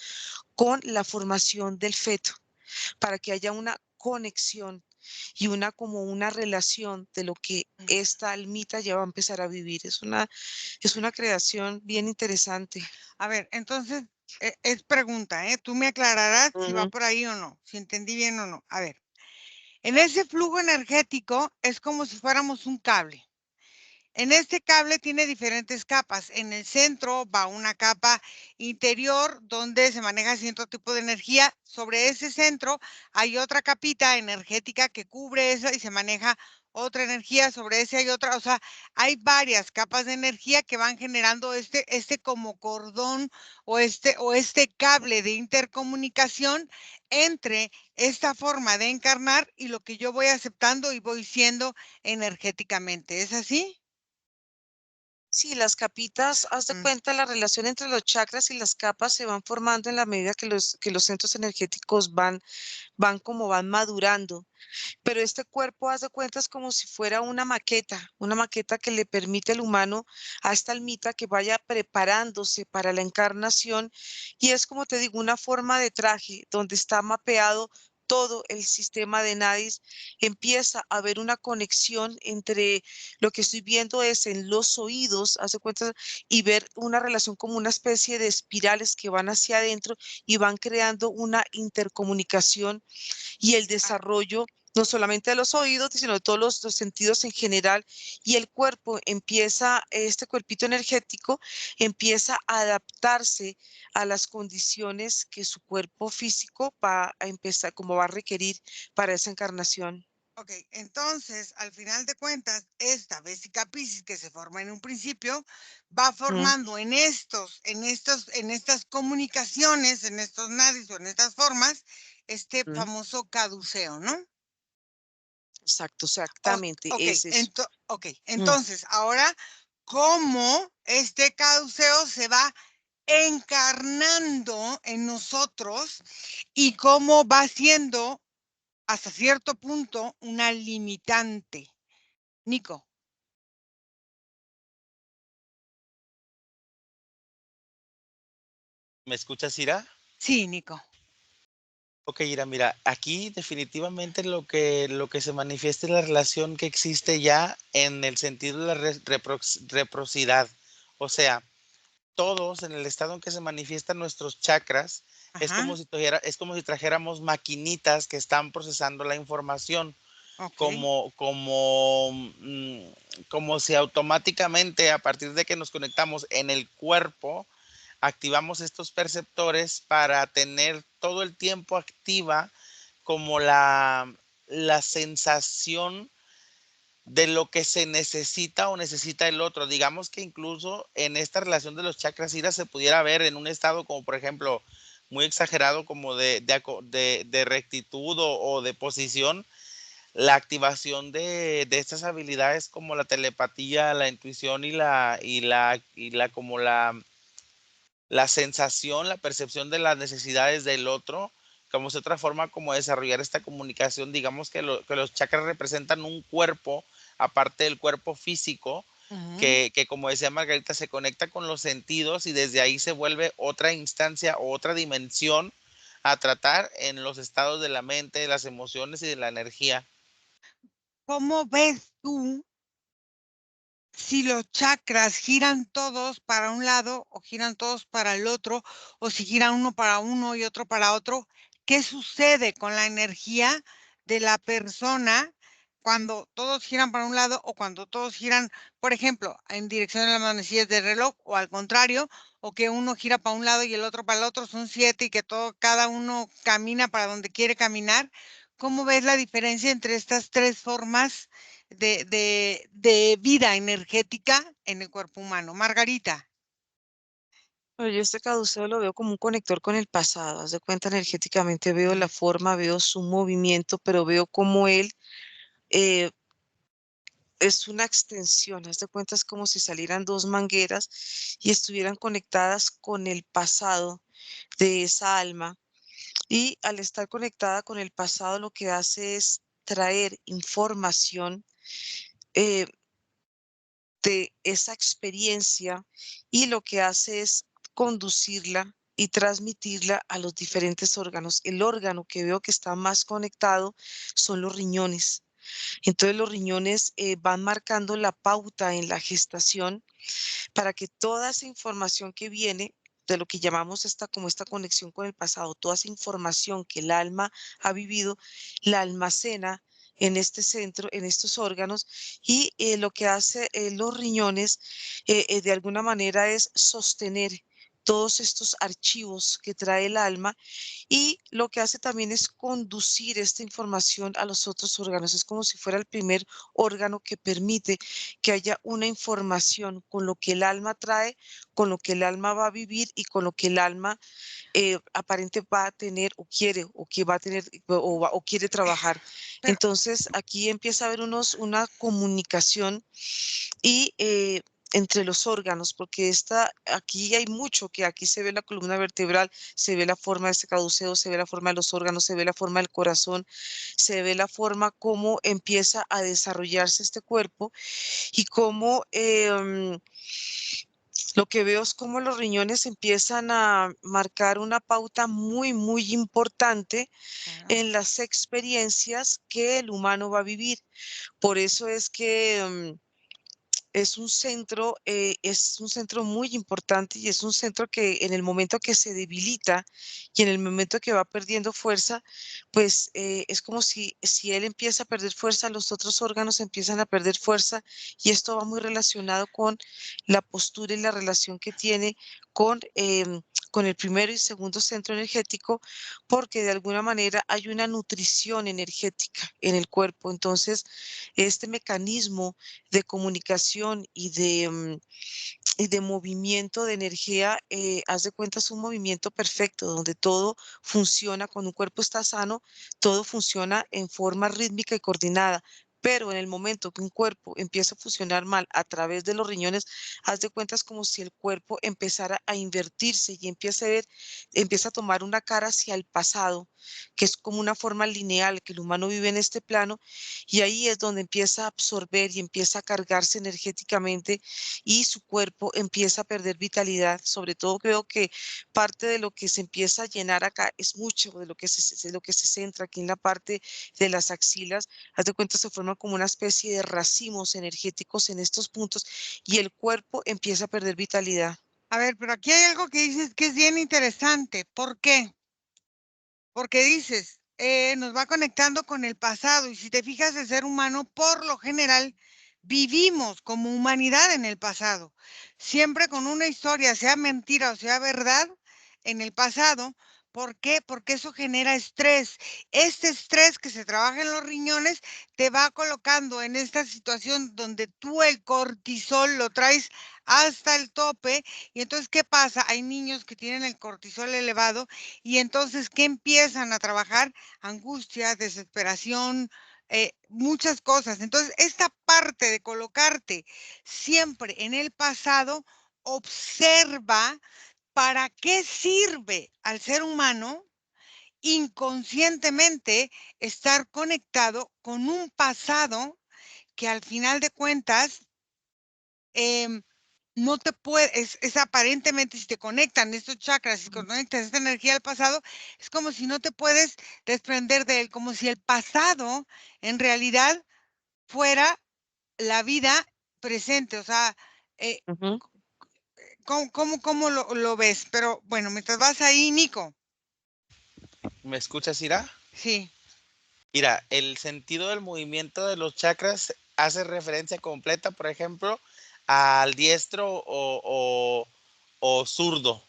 con la formación del feto, para que haya una conexión y una como una relación de lo que Mm. esta almita ya va a empezar a vivir. Es una creación bien interesante. A ver, entonces, es pregunta, ¿eh? Tú me aclararás si va Ujú. por ahí o no, si entendí bien o no. A ver, en ese flujo energético es como si fuéramos un cable. En este cable tiene diferentes capas. En el centro va una capa interior donde se maneja cierto tipo de energía. Sobre ese centro hay otra capita energética que cubre eso y se maneja otra energía. Sobre ese hay otra. O sea, hay varias capas de energía que van generando este como cordón o este cable de intercomunicación entre esta forma de encarnar y lo que yo voy aceptando y voy siendo energéticamente. ¿Es así? Sí, las capitas, haz de Mm, cuenta, la relación entre los chakras y las capas se van formando en la medida que los centros energéticos van madurando. Pero este cuerpo, haz de cuenta, es como si fuera una maqueta que le permite al humano, a esta almita, que vaya preparándose para la encarnación. Y es como te digo, una forma de traje donde está mapeado todo el sistema de nadis, empieza a haber una conexión entre lo que estoy viendo es en los oídos, hace cuenta, y ver una relación como una especie de espirales que van hacia adentro y van creando una intercomunicación y el Ah, desarrollo no solamente de los oídos, sino de todos los sentidos en general, y el cuerpo empieza, este cuerpito energético empieza a adaptarse a las condiciones que su cuerpo físico va a empezar, como va a requerir para esa encarnación. ok, entonces, al final de cuentas, esta Vesica Piscis que se forma en un principio va Mm, formando en estas comunicaciones, en estos nadis o en estas formas, este mm, famoso caduceo, ¿no? exacto, O- exactamente, ok, es eso. Mm. entonces, ahora, ¿cómo este caduceo se va encarnando en nosotros y cómo va siendo hasta cierto punto una limitante? Nico. ¿Me escuchas, Ira? Sí, Nico. Ok, Ira, mira, aquí definitivamente lo que se manifiesta es la relación que existe ya en el sentido de la reciprocidad. O sea, todos en el estado en que se manifiestan nuestros chakras, Ajá, es como si trajéramos maquinitas que están procesando la información, ok. como si automáticamente a partir de que nos conectamos en el cuerpo, activamos estos perceptores para tener todo el tiempo activa como la sensación de lo que se necesita o necesita el otro. Digamos que incluso en esta relación de los chakras ira se pudiera ver en un estado como por ejemplo muy exagerado como de rectitud o de posición, la activación de estas habilidades como la telepatía, la intuición y la como la sensación, la percepción de las necesidades del otro, como es otra forma como de desarrollar esta comunicación. Digamos que los chakras representan un cuerpo, aparte del cuerpo físico, Ujú. que como decía Margarita, se conecta con los sentidos y desde ahí se vuelve otra instancia o otra dimensión a tratar en los estados de la mente, de las emociones y de la energía. ¿Cómo ves tú si los chakras giran todos para un lado o giran todos para el otro, o si giran uno para uno y otro para otro? ¿Qué sucede con la energía de la persona cuando todos giran para un lado o cuando todos giran, por ejemplo, en dirección de las manecillas del reloj o al contrario, o que uno gira para un lado y el otro para el otro, son 7 y que cada uno camina para donde quiere caminar? ¿Cómo ves la diferencia entre estas 3 formas de vida energética en el cuerpo humano? Margarita. Pero yo este caduceo lo veo como un conector con el pasado. Haz de cuenta energéticamente, veo la forma, veo su movimiento, pero veo cómo él eh, es una extensión. Haz de cuenta, es como si salieran dos mangueras y estuvieran conectadas con el pasado de esa alma. Y al estar conectada con el pasado, lo que hace es traer información eh, de esa experiencia y lo que hace es conducirla y transmitirla a los diferentes órganos. El órgano que veo que está más conectado son los riñones. Entonces los riñones van marcando la pauta en la gestación para que toda esa información que viene de lo que llamamos esta como esta conexión con el pasado, toda esa información que el alma ha vivido, la almacena en este centro, en estos órganos, y lo que hace los riñones de alguna manera es sostener todos estos archivos que trae el alma y lo que hace también es conducir esta información a los otros órganos. Es como si fuera el primer órgano que permite que haya una información con lo que el alma trae, con lo que el alma va a vivir y con lo que el alma aparente va a tener o quiere o que va a tener o quiere trabajar. Pero Entonces aquí empieza a haber una comunicación y entre los órganos, porque aquí hay mucho, que aquí se ve la columna vertebral, se ve la forma de este caduceo, se ve la forma de los órganos, se ve la forma del corazón, se ve la forma cómo empieza a desarrollarse este cuerpo y cómo Lo que veo es cómo los riñones empiezan a marcar una pauta muy, muy importante Claro. en las experiencias que el humano va a vivir. Por eso es que es un centro muy importante y es un centro que en el momento que se debilita y en el momento que va perdiendo fuerza, pues es como si él empieza a perder fuerza, los otros órganos empiezan a perder fuerza y esto va muy relacionado con la postura y la relación que tiene con el primero y segundo centro energético, porque de alguna manera hay una nutrición energética en el cuerpo. Entonces, este mecanismo de comunicación y de movimiento de energía, haz de cuenta, es un movimiento perfecto, donde todo funciona, cuando un cuerpo está sano, todo funciona en forma rítmica y coordinada. Pero en el momento que un cuerpo empieza a funcionar mal a través de los riñones, haz de cuenta, es como si el cuerpo empezara a invertirse y empieza a tomar una cara hacia el pasado, que es como una forma lineal que el humano vive en este plano, y ahí es donde empieza a absorber y empieza a cargarse energéticamente y su cuerpo empieza a perder vitalidad. Sobre todo creo que parte de lo que se empieza a llenar acá es mucho de lo que se centra aquí en la parte de las axilas. Haz de cuenta, se forma como una especie de racimos energéticos en estos puntos y el cuerpo empieza a perder vitalidad. A ver, pero aquí hay algo que dices que es bien interesante. ¿Por qué? Porque dices, nos va conectando con el pasado y si te fijas, el ser humano, por lo general, vivimos como humanidad en el pasado, siempre con una historia, sea mentira o sea verdad, en el pasado. ¿Por qué? Porque eso genera estrés. Este estrés que se trabaja en los riñones te va colocando en esta situación donde tú el cortisol lo traes hasta el tope. Y entonces, ¿qué pasa? Hay niños que tienen el cortisol elevado y entonces, ¿qué empiezan a trabajar? Angustia, desesperación, muchas cosas. Entonces, esta parte de colocarte siempre en el pasado, observa para qué sirve al ser humano inconscientemente estar conectado con un pasado que al final de cuentas em, no te puede, es aparentemente, si te conectan estos chakras, si conectas esta energía al pasado, es como si no te puedes desprender de él, como si el pasado en realidad fuera la vida presente. O sea, eh, Ujú. ¿cómo lo ves? Pero bueno, mientras vas ahí, Nico, ¿Me escuchas, Ira? sí. Mira, el sentido del movimiento de los chakras hace referencia completa, por ejemplo, al diestro o zurdo.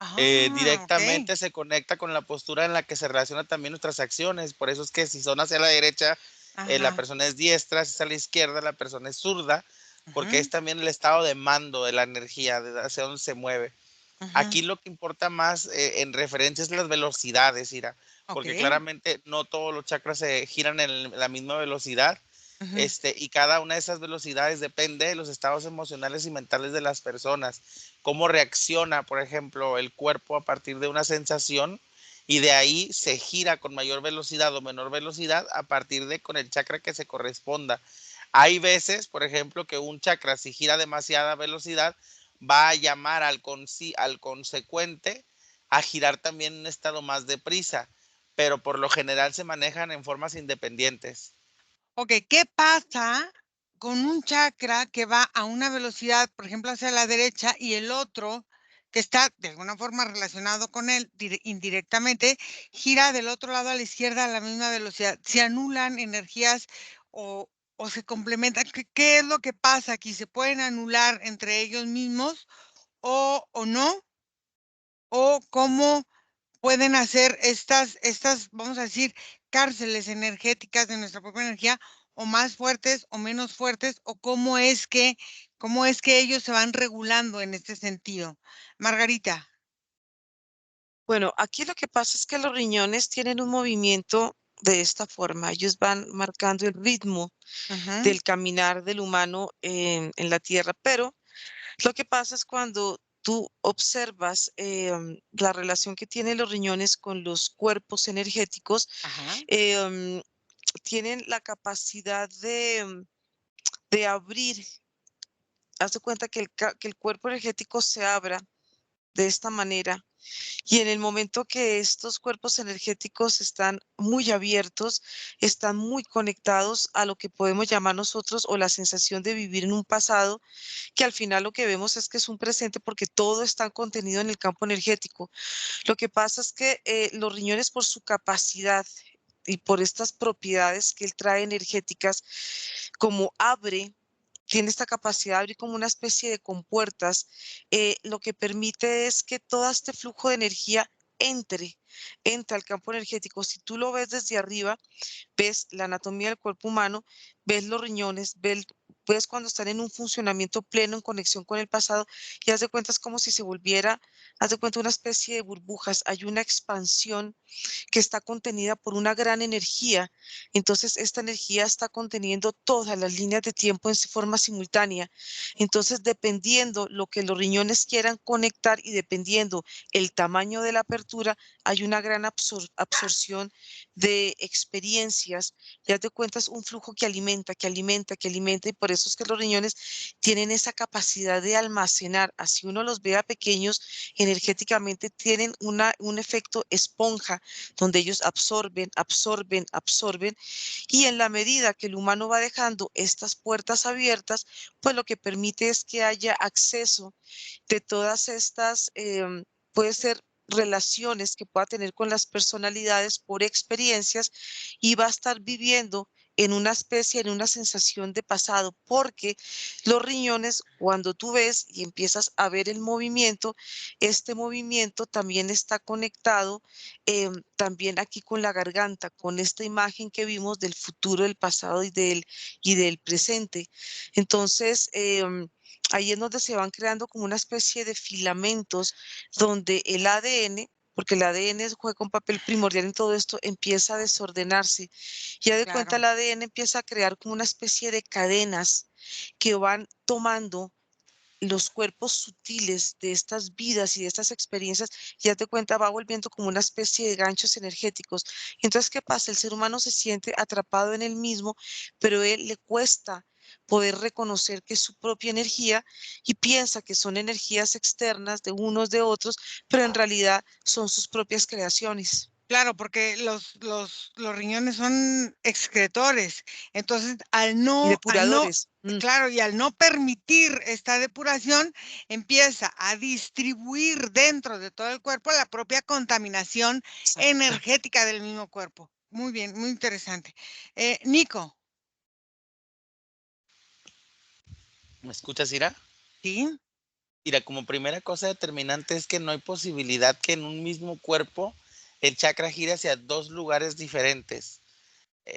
Ok. Directamente se conecta con la postura en la que se relacionan también nuestras acciones. Por eso es que si son hacia la derecha, la Ajá. persona es diestra, si es a la izquierda, la persona es zurda, porque es Ujú, también el estado de mando de la energía, de hacia dónde se mueve. ujú, Aquí lo que importa más, en referencia es las velocidades, Ira, ok. porque claramente no todos los chakras se giran en la misma velocidad, Ujú, y cada una de esas velocidades depende de los estados emocionales y mentales de las personas. Cómo reacciona, por ejemplo, el cuerpo a partir de una sensación y de ahí se gira con mayor velocidad o menor velocidad a partir de con el chakra que se corresponda. Hay veces, por ejemplo, que un chakra si gira a demasiada velocidad va a llamar al consecuente a girar también en un estado más deprisa, pero por lo general se manejan en formas independientes. ok, ¿qué pasa con un chakra que va a una velocidad, por ejemplo, hacia la derecha y el otro que está de alguna forma relacionado con él indirectamente, gira del otro lado a la izquierda a la misma velocidad? ¿Se anulan energías o, o se complementan? ¿Qué es lo que pasa aquí? ¿Se pueden anular entre ellos mismos o no? ¿O cómo pueden hacer estas, vamos a decir, cárceles energéticas de nuestra propia energía, o más fuertes o menos fuertes, o cómo es que ellos se van regulando en este sentido? Margarita. Bueno, aquí lo que pasa es que los riñones tienen un movimiento de esta forma. Ellos van marcando el ritmo Ujú, del caminar del humano en la tierra, pero lo que pasa es cuando tú observas la relación que tienen los riñones con los cuerpos energéticos, ajá, em, tienen la capacidad de abrir haz de cuenta que el cuerpo energético se abra de esta manera. Y en el momento que estos cuerpos energéticos están muy abiertos, están muy conectados a lo que podemos llamar nosotros o la sensación de vivir en un pasado, que al final lo que vemos es que es un presente porque todo está contenido en el campo energético. Lo que pasa es que los riñones por su capacidad y por estas propiedades que él trae energéticas, como abre, tiene esta capacidad de abrir como una especie de compuertas, lo que permite es que todo este flujo de energía entre al campo energético. Si tú lo ves desde arriba, ves la anatomía del cuerpo humano, ves los riñones, ves cuando están en un funcionamiento pleno en conexión con el pasado y haz de cuenta es como si se volviera, haz de cuenta una especie de burbujas, hay una expansión que está contenida por una gran energía. Entonces, esta energía está conteniendo todas las líneas de tiempo en forma simultánea. Entonces, dependiendo lo que los riñones quieran conectar y dependiendo el tamaño de la apertura, hay una gran absorción de experiencias. Ya te cuentas un flujo que alimenta, que alimenta, que alimenta, y por eso es que los riñones tienen esa capacidad de almacenar. Así uno los vea pequeños, energéticamente tienen un efecto esponja donde ellos absorben, absorben, absorben, y en la medida que el humano va dejando estas puertas abiertas, pues lo que permite es que haya acceso de todas estas, puede ser relaciones que pueda tener con las personalidades por experiencias y va a estar viviendo en una especie, en una sensación de pasado, porque los riñones, cuando tú ves y empiezas a ver el movimiento, este movimiento también está conectado también aquí con la garganta, con esta imagen que vimos del futuro, del pasado y del presente. Entonces, ahí es donde se van creando como una especie de filamentos donde el ADN, porque el ADN juega un papel primordial en todo esto, empieza a desordenarse. Ya de cuenta Claro. el ADN empieza a crear como una especie de cadenas que van tomando los cuerpos sutiles de estas vidas y de estas experiencias, ya te cuenta, va volviendo como una especie de ganchos energéticos. Entonces, ¿qué pasa? El ser humano se siente atrapado en él mismo, pero él le cuesta poder reconocer que es su propia energía y piensa que son energías externas de unos de otros, pero en realidad son sus propias creaciones Claro, porque los riñones son excretores. Entonces, y al no depuradores. claro, y al no permitir esta depuración, empieza a distribuir dentro de todo el cuerpo la propia contaminación Exacto. energética del mismo cuerpo. Muy bien, muy interesante. Nico, ¿Me escuchas, Ira? ¿sí? Mira, como primera cosa determinante es que no hay posibilidad que en un mismo cuerpo el chakra gire hacia dos lugares diferentes.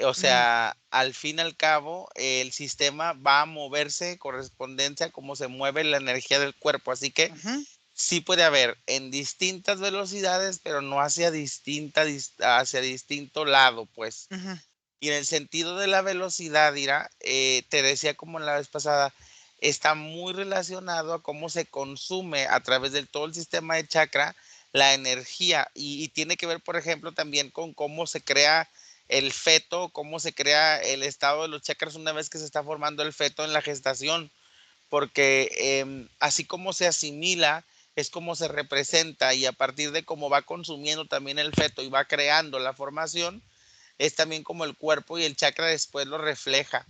O Mm, sea, al fin y al cabo, el sistema va a moverse en correspondencia a cómo se mueve la energía del cuerpo. Así que ujú, sí puede haber en distintas velocidades, pero no hacia distinto lado, pues. ujú, Y en el sentido de la velocidad, Ira, te decía como la vez pasada, está muy relacionado a cómo se consume a través de todo el sistema de chakra la energía y tiene que ver, por ejemplo, también con cómo se crea el feto, cómo se crea el estado de los chakras una vez que se está formando el feto en la gestación, porque así como se asimila, es como se representa y a partir de cómo va consumiendo también el feto y va creando la formación, es también como el cuerpo y el chakra después lo refleja.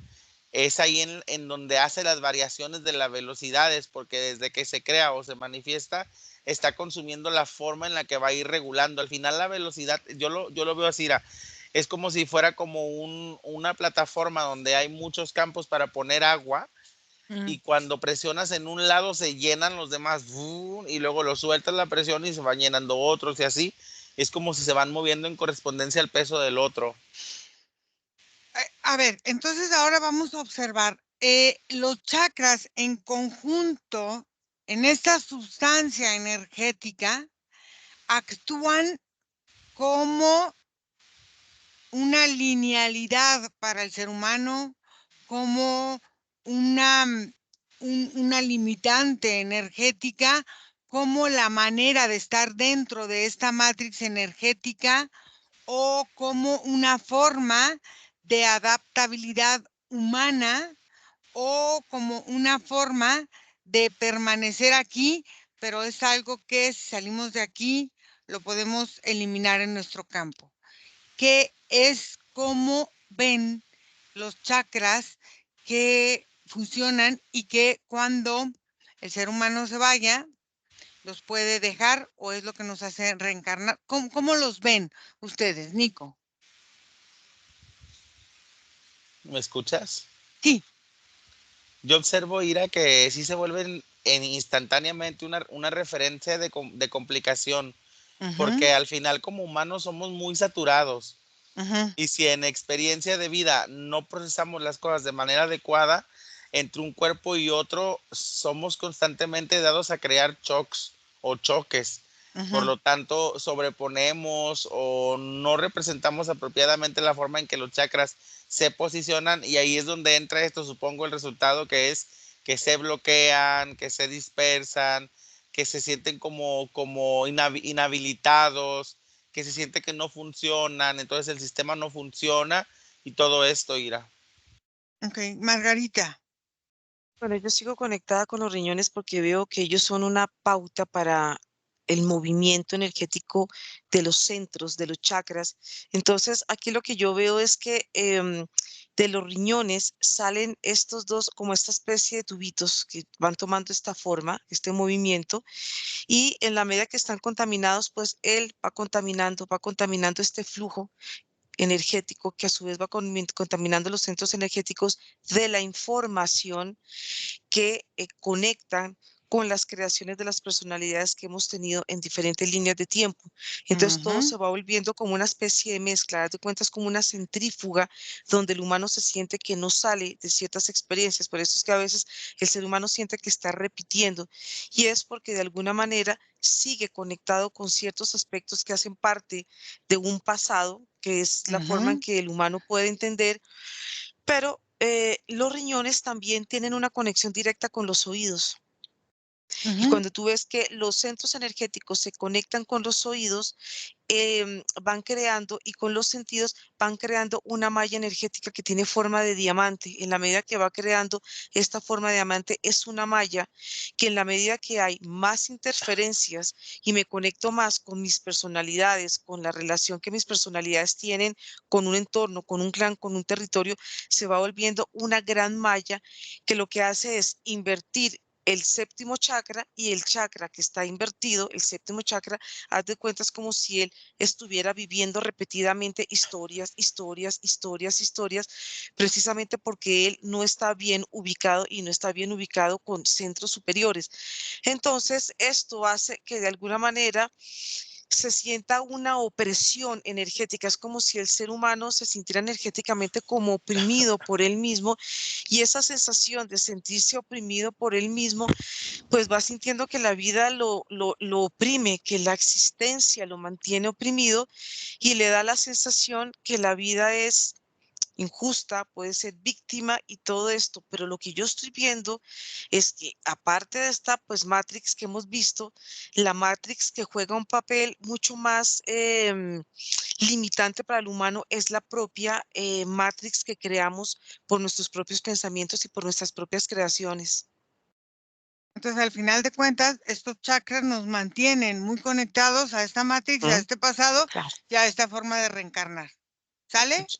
Es ahí en donde hace las variaciones de las velocidades, porque desde que se crea o se manifiesta, está consumiendo la forma en la que va a ir regulando. Al final la velocidad, yo lo veo así, es como si fuera como una plataforma donde hay muchos campos para poner agua mm. y cuando presionas en un lado se llenan los demás y luego lo sueltas la presión y se van llenando otros y así. Es como si se van moviendo en correspondencia al peso del otro. A ver, entonces ahora vamos a observar, los chakras en conjunto, en esta sustancia energética, actúan como una linealidad para el ser humano, como una, una limitante energética, como la manera de estar dentro de esta matrix energética o como una forma de adaptabilidad humana o como una forma de permanecer aquí, pero es algo que si salimos de aquí lo podemos eliminar en nuestro campo. ¿Qué es cómo ven los chakras que funcionan y que cuando el ser humano se vaya, los puede dejar o es lo que nos hace reencarnar? ¿Cómo los ven ustedes, Nico? ¿Me escuchas? Sí. Yo observo, Ira, que sí se vuelven instantáneamente una referencia de complicación, Ujú, porque al final como humanos somos muy saturados. ujú, Y si en experiencia de vida no procesamos las cosas de manera adecuada, entre un cuerpo y otro somos constantemente dados a crear shocks o choques. Por ujú, lo tanto, sobreponemos o no representamos apropiadamente la forma en que los chakras se posicionan, y ahí es donde entra esto, supongo, el resultado, que es que se bloquean, que se dispersan, que se sienten como inhabilitados, que se siente que no funcionan, entonces el sistema no funciona y todo esto irá. ok, Margarita. Bueno, yo sigo conectada con los riñones porque veo que ellos son una pauta para el movimiento energético de los centros, de los chakras. Entonces, aquí lo que yo veo es que de los riñones salen estos dos, como esta especie de tubitos que van tomando esta forma, este movimiento, y en la medida que están contaminados, pues él va contaminando este flujo energético que a su vez va contaminando los centros energéticos de la información que conectan con las creaciones de las personalidades que hemos tenido en diferentes líneas de tiempo. Entonces todo Ujú, se va volviendo como una especie de mezcla, haz de cuentas como una centrífuga donde el humano se siente que no sale de ciertas experiencias. Por eso es que a veces el ser humano siente que está repitiendo y es porque de alguna manera sigue conectado con ciertos aspectos que hacen parte de un pasado, que es la forma en ujú, que el humano puede entender, pero los riñones también tienen una conexión directa con los oídos. Y ujú, cuando tú ves que los centros energéticos se conectan con los oídos, van creando y con los sentidos van creando una malla energética que tiene forma de diamante. En la medida que va creando esta forma de diamante, es una malla que en la medida que hay más interferencias y me conecto más con mis personalidades, con la relación que mis personalidades tienen con un entorno, con un clan, con un territorio, se va volviendo una gran malla que lo que hace es invertir el séptimo chakra, y el chakra que está invertido, el séptimo chakra, haz de cuentas como si él estuviera viviendo repetidamente historias, historias, historias, historias, precisamente porque él no está bien ubicado y no está bien ubicado con centros superiores. Entonces, esto hace que de alguna manera se sienta una opresión energética. Es como si el ser humano se sintiera energéticamente como oprimido por él mismo, y esa sensación de sentirse oprimido por él mismo pues va sintiendo que la vida lo oprime, que la existencia lo mantiene oprimido, y le da la sensación que la vida es injusta, puede ser víctima y todo esto. Pero lo que yo estoy viendo es que aparte de esta pues Matrix que hemos visto, la Matrix que juega un papel mucho más limitante para el humano es la propia Matrix que creamos por nuestros propios pensamientos y por nuestras propias creaciones. entonces, al final de cuentas, estos chakras nos mantienen muy conectados a esta matrix, a ¿Mm? este pasado Claro. y a esta forma de reencarnar. ¿Sale?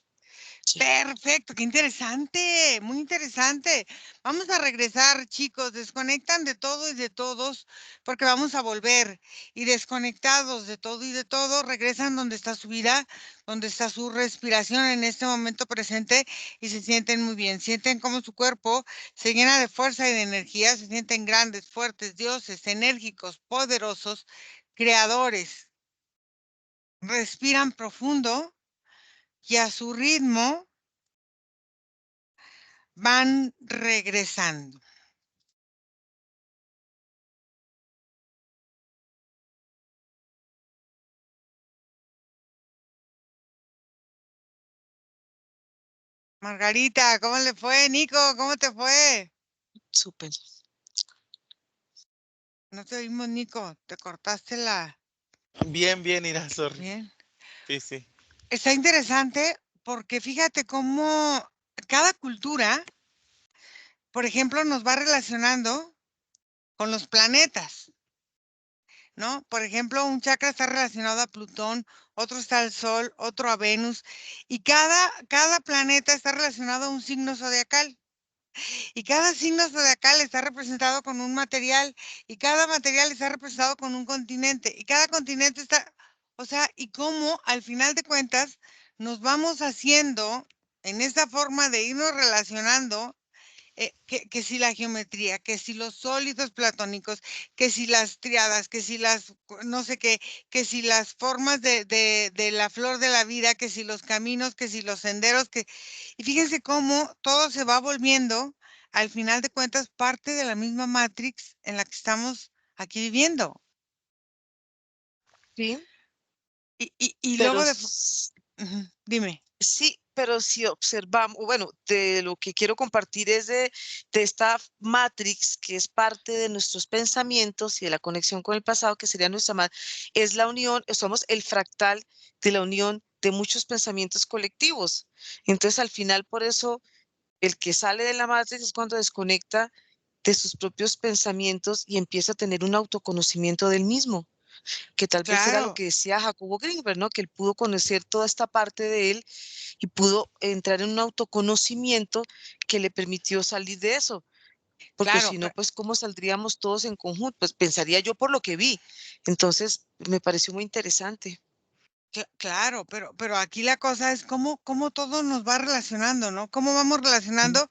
Sí. Perfecto, qué interesante, muy interesante. Vamos a regresar, chicos, desconectan de todo y de todos, porque vamos a volver. Y desconectados de todo y de todo, regresan donde está su vida, donde está su respiración en este momento presente y se sienten muy bien. Sienten como su cuerpo se llena de fuerza y de energía, se sienten grandes, fuertes, dioses, enérgicos, poderosos, creadores. Respiran profundo y a su ritmo van regresando. Margarita, ¿cómo le fue? Nico, ¿cómo te fue? Súper. No te oímos, Nico. Te cortaste la... Bien, bien, Ira, sorry. Bien. Sí, sí. Está interesante porque fíjate cómo cada cultura por ejemplo, nos va relacionando con los planetas, ¿no? Por ejemplo, un chakra está relacionado a Plutón, otro está al Sol, otro a Venus, y cada planeta está relacionado a un signo zodiacal. Y cada signo zodiacal está representado con un material, y cada material está representado con un continente, y cada continente está, o sea, y cómo al final de cuentas nos vamos haciendo en esta forma de irnos relacionando, que si la geometría, que si los sólidos platónicos, que si las triadas, que si las no sé qué, que si las formas de la flor de la vida, que si los caminos, que si los senderos, y fíjense cómo todo se va volviendo, al final de cuentas, parte de la misma matrix en la que estamos aquí viviendo. Sí, Y pero luego ujú, dime. sí, pero si observamos, bueno, de lo que quiero compartir es de esta matrix que es parte de nuestros pensamientos y de la conexión con el pasado, que sería nuestra es la unión, somos el fractal de la unión de muchos pensamientos colectivos. Entonces, al final, por eso, el que sale de la matrix es cuando desconecta de sus propios pensamientos y empieza a tener un autoconocimiento del mismo, que tal vez era lo Claro, que decía Jacobo Greenberg, ¿no? Que él pudo conocer toda esta parte de él y pudo entrar en un autoconocimiento que le permitió salir de eso, porque claro. si no, pues, ¿cómo saldríamos todos en conjunto? Pues pensaría yo por lo que vi. Entonces, me pareció muy interesante. Claro, pero aquí la cosa es cómo todo nos va relacionando, ¿no? Cómo vamos Mm. relacionando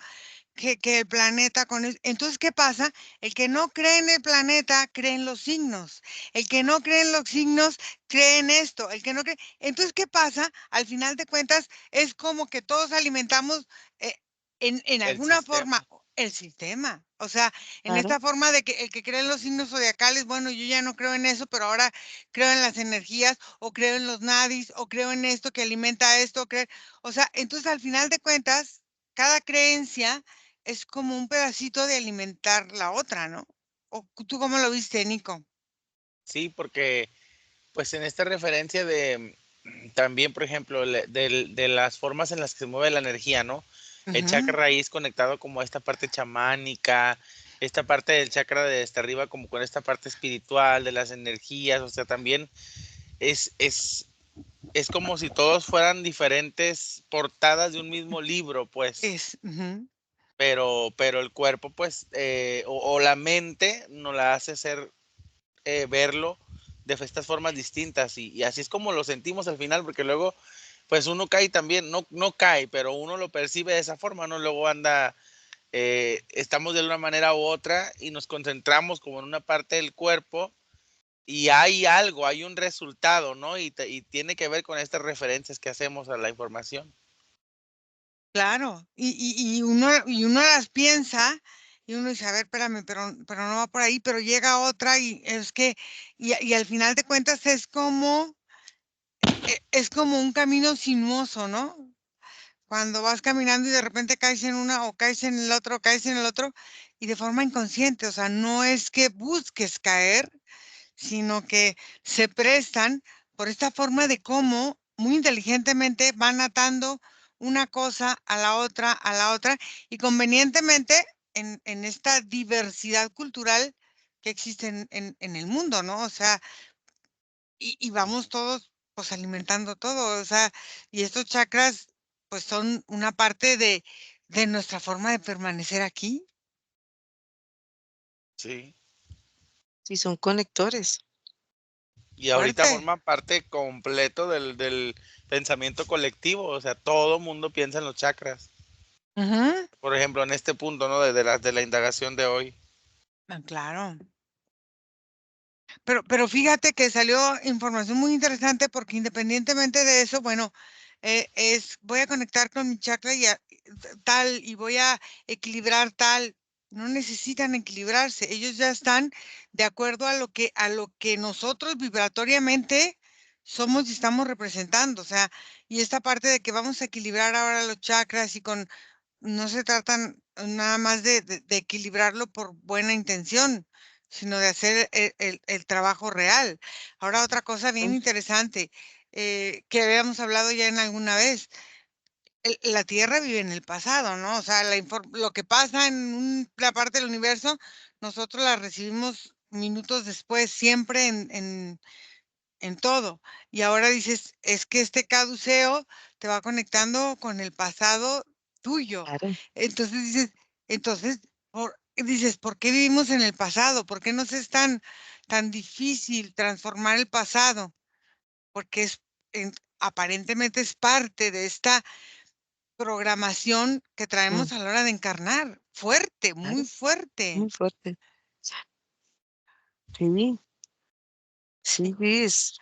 que el planeta con entonces, ¿qué pasa? El que no cree en el planeta, cree en los signos. El que no cree en los signos, cree en esto. El que no cree entonces, ¿qué pasa? Al final de cuentas, es como que todos alimentamos, eh, en El alguna forma sistema. el sistema. O sea, en Claro. esta forma de que el que cree en los signos zodiacales, bueno, yo ya no creo en eso, pero ahora creo en las energías, o creo en los nadis, o creo en esto que alimenta esto, o sea, entonces, al final de cuentas, cada creencia es como un pedacito de alimentar la otra, ¿no? ¿O tú cómo lo viste, Nico? Sí, porque pues en esta referencia de también, por ejemplo, de las formas en las que se mueve la energía, ¿no? El chakra Ujú. raíz conectado como a esta parte chamánica, esta parte del chakra de hasta arriba como con esta parte espiritual de las energías, o sea, también es, es, es como si todos fueran diferentes portadas de un mismo libro, pues, Ujú, pero el cuerpo, pues, o la mente nos la hace ser verlo de estas formas distintas y así es como lo sentimos al final, porque luego, pues uno cae también, no cae, pero uno lo percibe de esa forma, ¿no? Luego anda, estamos de una manera u otra y nos concentramos como en una parte del cuerpo y hay algo, hay un resultado, ¿no? Y tiene que ver con estas referencias que hacemos a la información. claro, y uno las piensa, y uno dice: "A ver, espérame, pero no va por ahí", pero llega otra, y es que y al final de cuentas es como un camino sinuoso, ¿no? Cuando vas caminando y de repente caes en una, o caes en el otro, caes en el otro, y de forma inconsciente, o sea, no es que busques caer, sino que se prestan por esta forma de cómo muy inteligentemente van atando una cosa a la otra, y convenientemente en esta diversidad cultural que existe en el mundo, ¿no? O sea, y vamos todos, pues, alimentando todo, o sea, y estos chakras, pues, son una parte de nuestra forma de permanecer aquí. Sí. Sí, son conectores. Y ahorita Fuerte. forma parte completo del pensamiento colectivo, o sea, todo mundo piensa en los chakras. Ujú. Por ejemplo, en este punto, ¿no? De la indagación de hoy. Ah, claro. Pero fíjate que salió información muy interesante, porque independientemente de eso, bueno, voy a conectar con mi chakra tal, y voy a equilibrar tal. No necesitan equilibrarse, ellos ya están de acuerdo a lo que nosotros vibratoriamente somos y estamos representando. O sea, y esta parte de que vamos a equilibrar ahora los chakras, no se tratan nada más de equilibrarlo por buena intención, sino de hacer el trabajo real. Ahora, otra cosa bien Mm. interesante, que habíamos hablado ya en alguna vez, la Tierra vive en el pasado, ¿no? O sea, lo que pasa en la parte del universo, nosotros la recibimos minutos después, siempre en todo. Y ahora dices, es que este caduceo te va conectando con el pasado tuyo. Claro. Entonces dices, ¿por qué vivimos en el pasado? ¿Por qué nos es tan difícil transformar el pasado? Porque aparentemente es parte de esta programación que Mm, traemos a la hora de encarnar. Fuerte, claro, muy fuerte. muy fuerte. Sí, sí,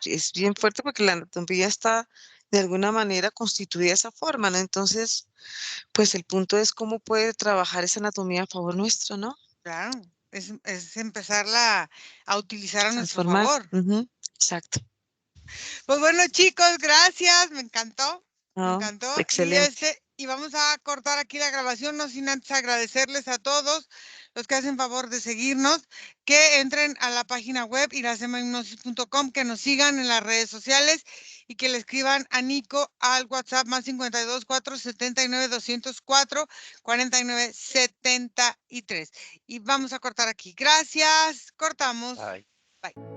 es bien fuerte porque la anatomía está de alguna manera constituida de esa forma, ¿no? Entonces, pues el punto es cómo puede trabajar esa anatomía a favor nuestro, ¿no? Claro, es empezarla a utilizar a nuestro Transformar. favor. Ujú, exacto. Pues bueno, chicos, gracias, me encantó, me No, encantó. excelente. Y vamos a cortar aquí la grabación, no sin antes agradecerles a todos los que hacen favor de seguirnos, que entren a la página web irasemahipnosis.com, que nos sigan en las redes sociales y que le escriban a Nico al WhatsApp más 52 479 204 4973. Y vamos a cortar aquí. Gracias, cortamos. Ay. Bye.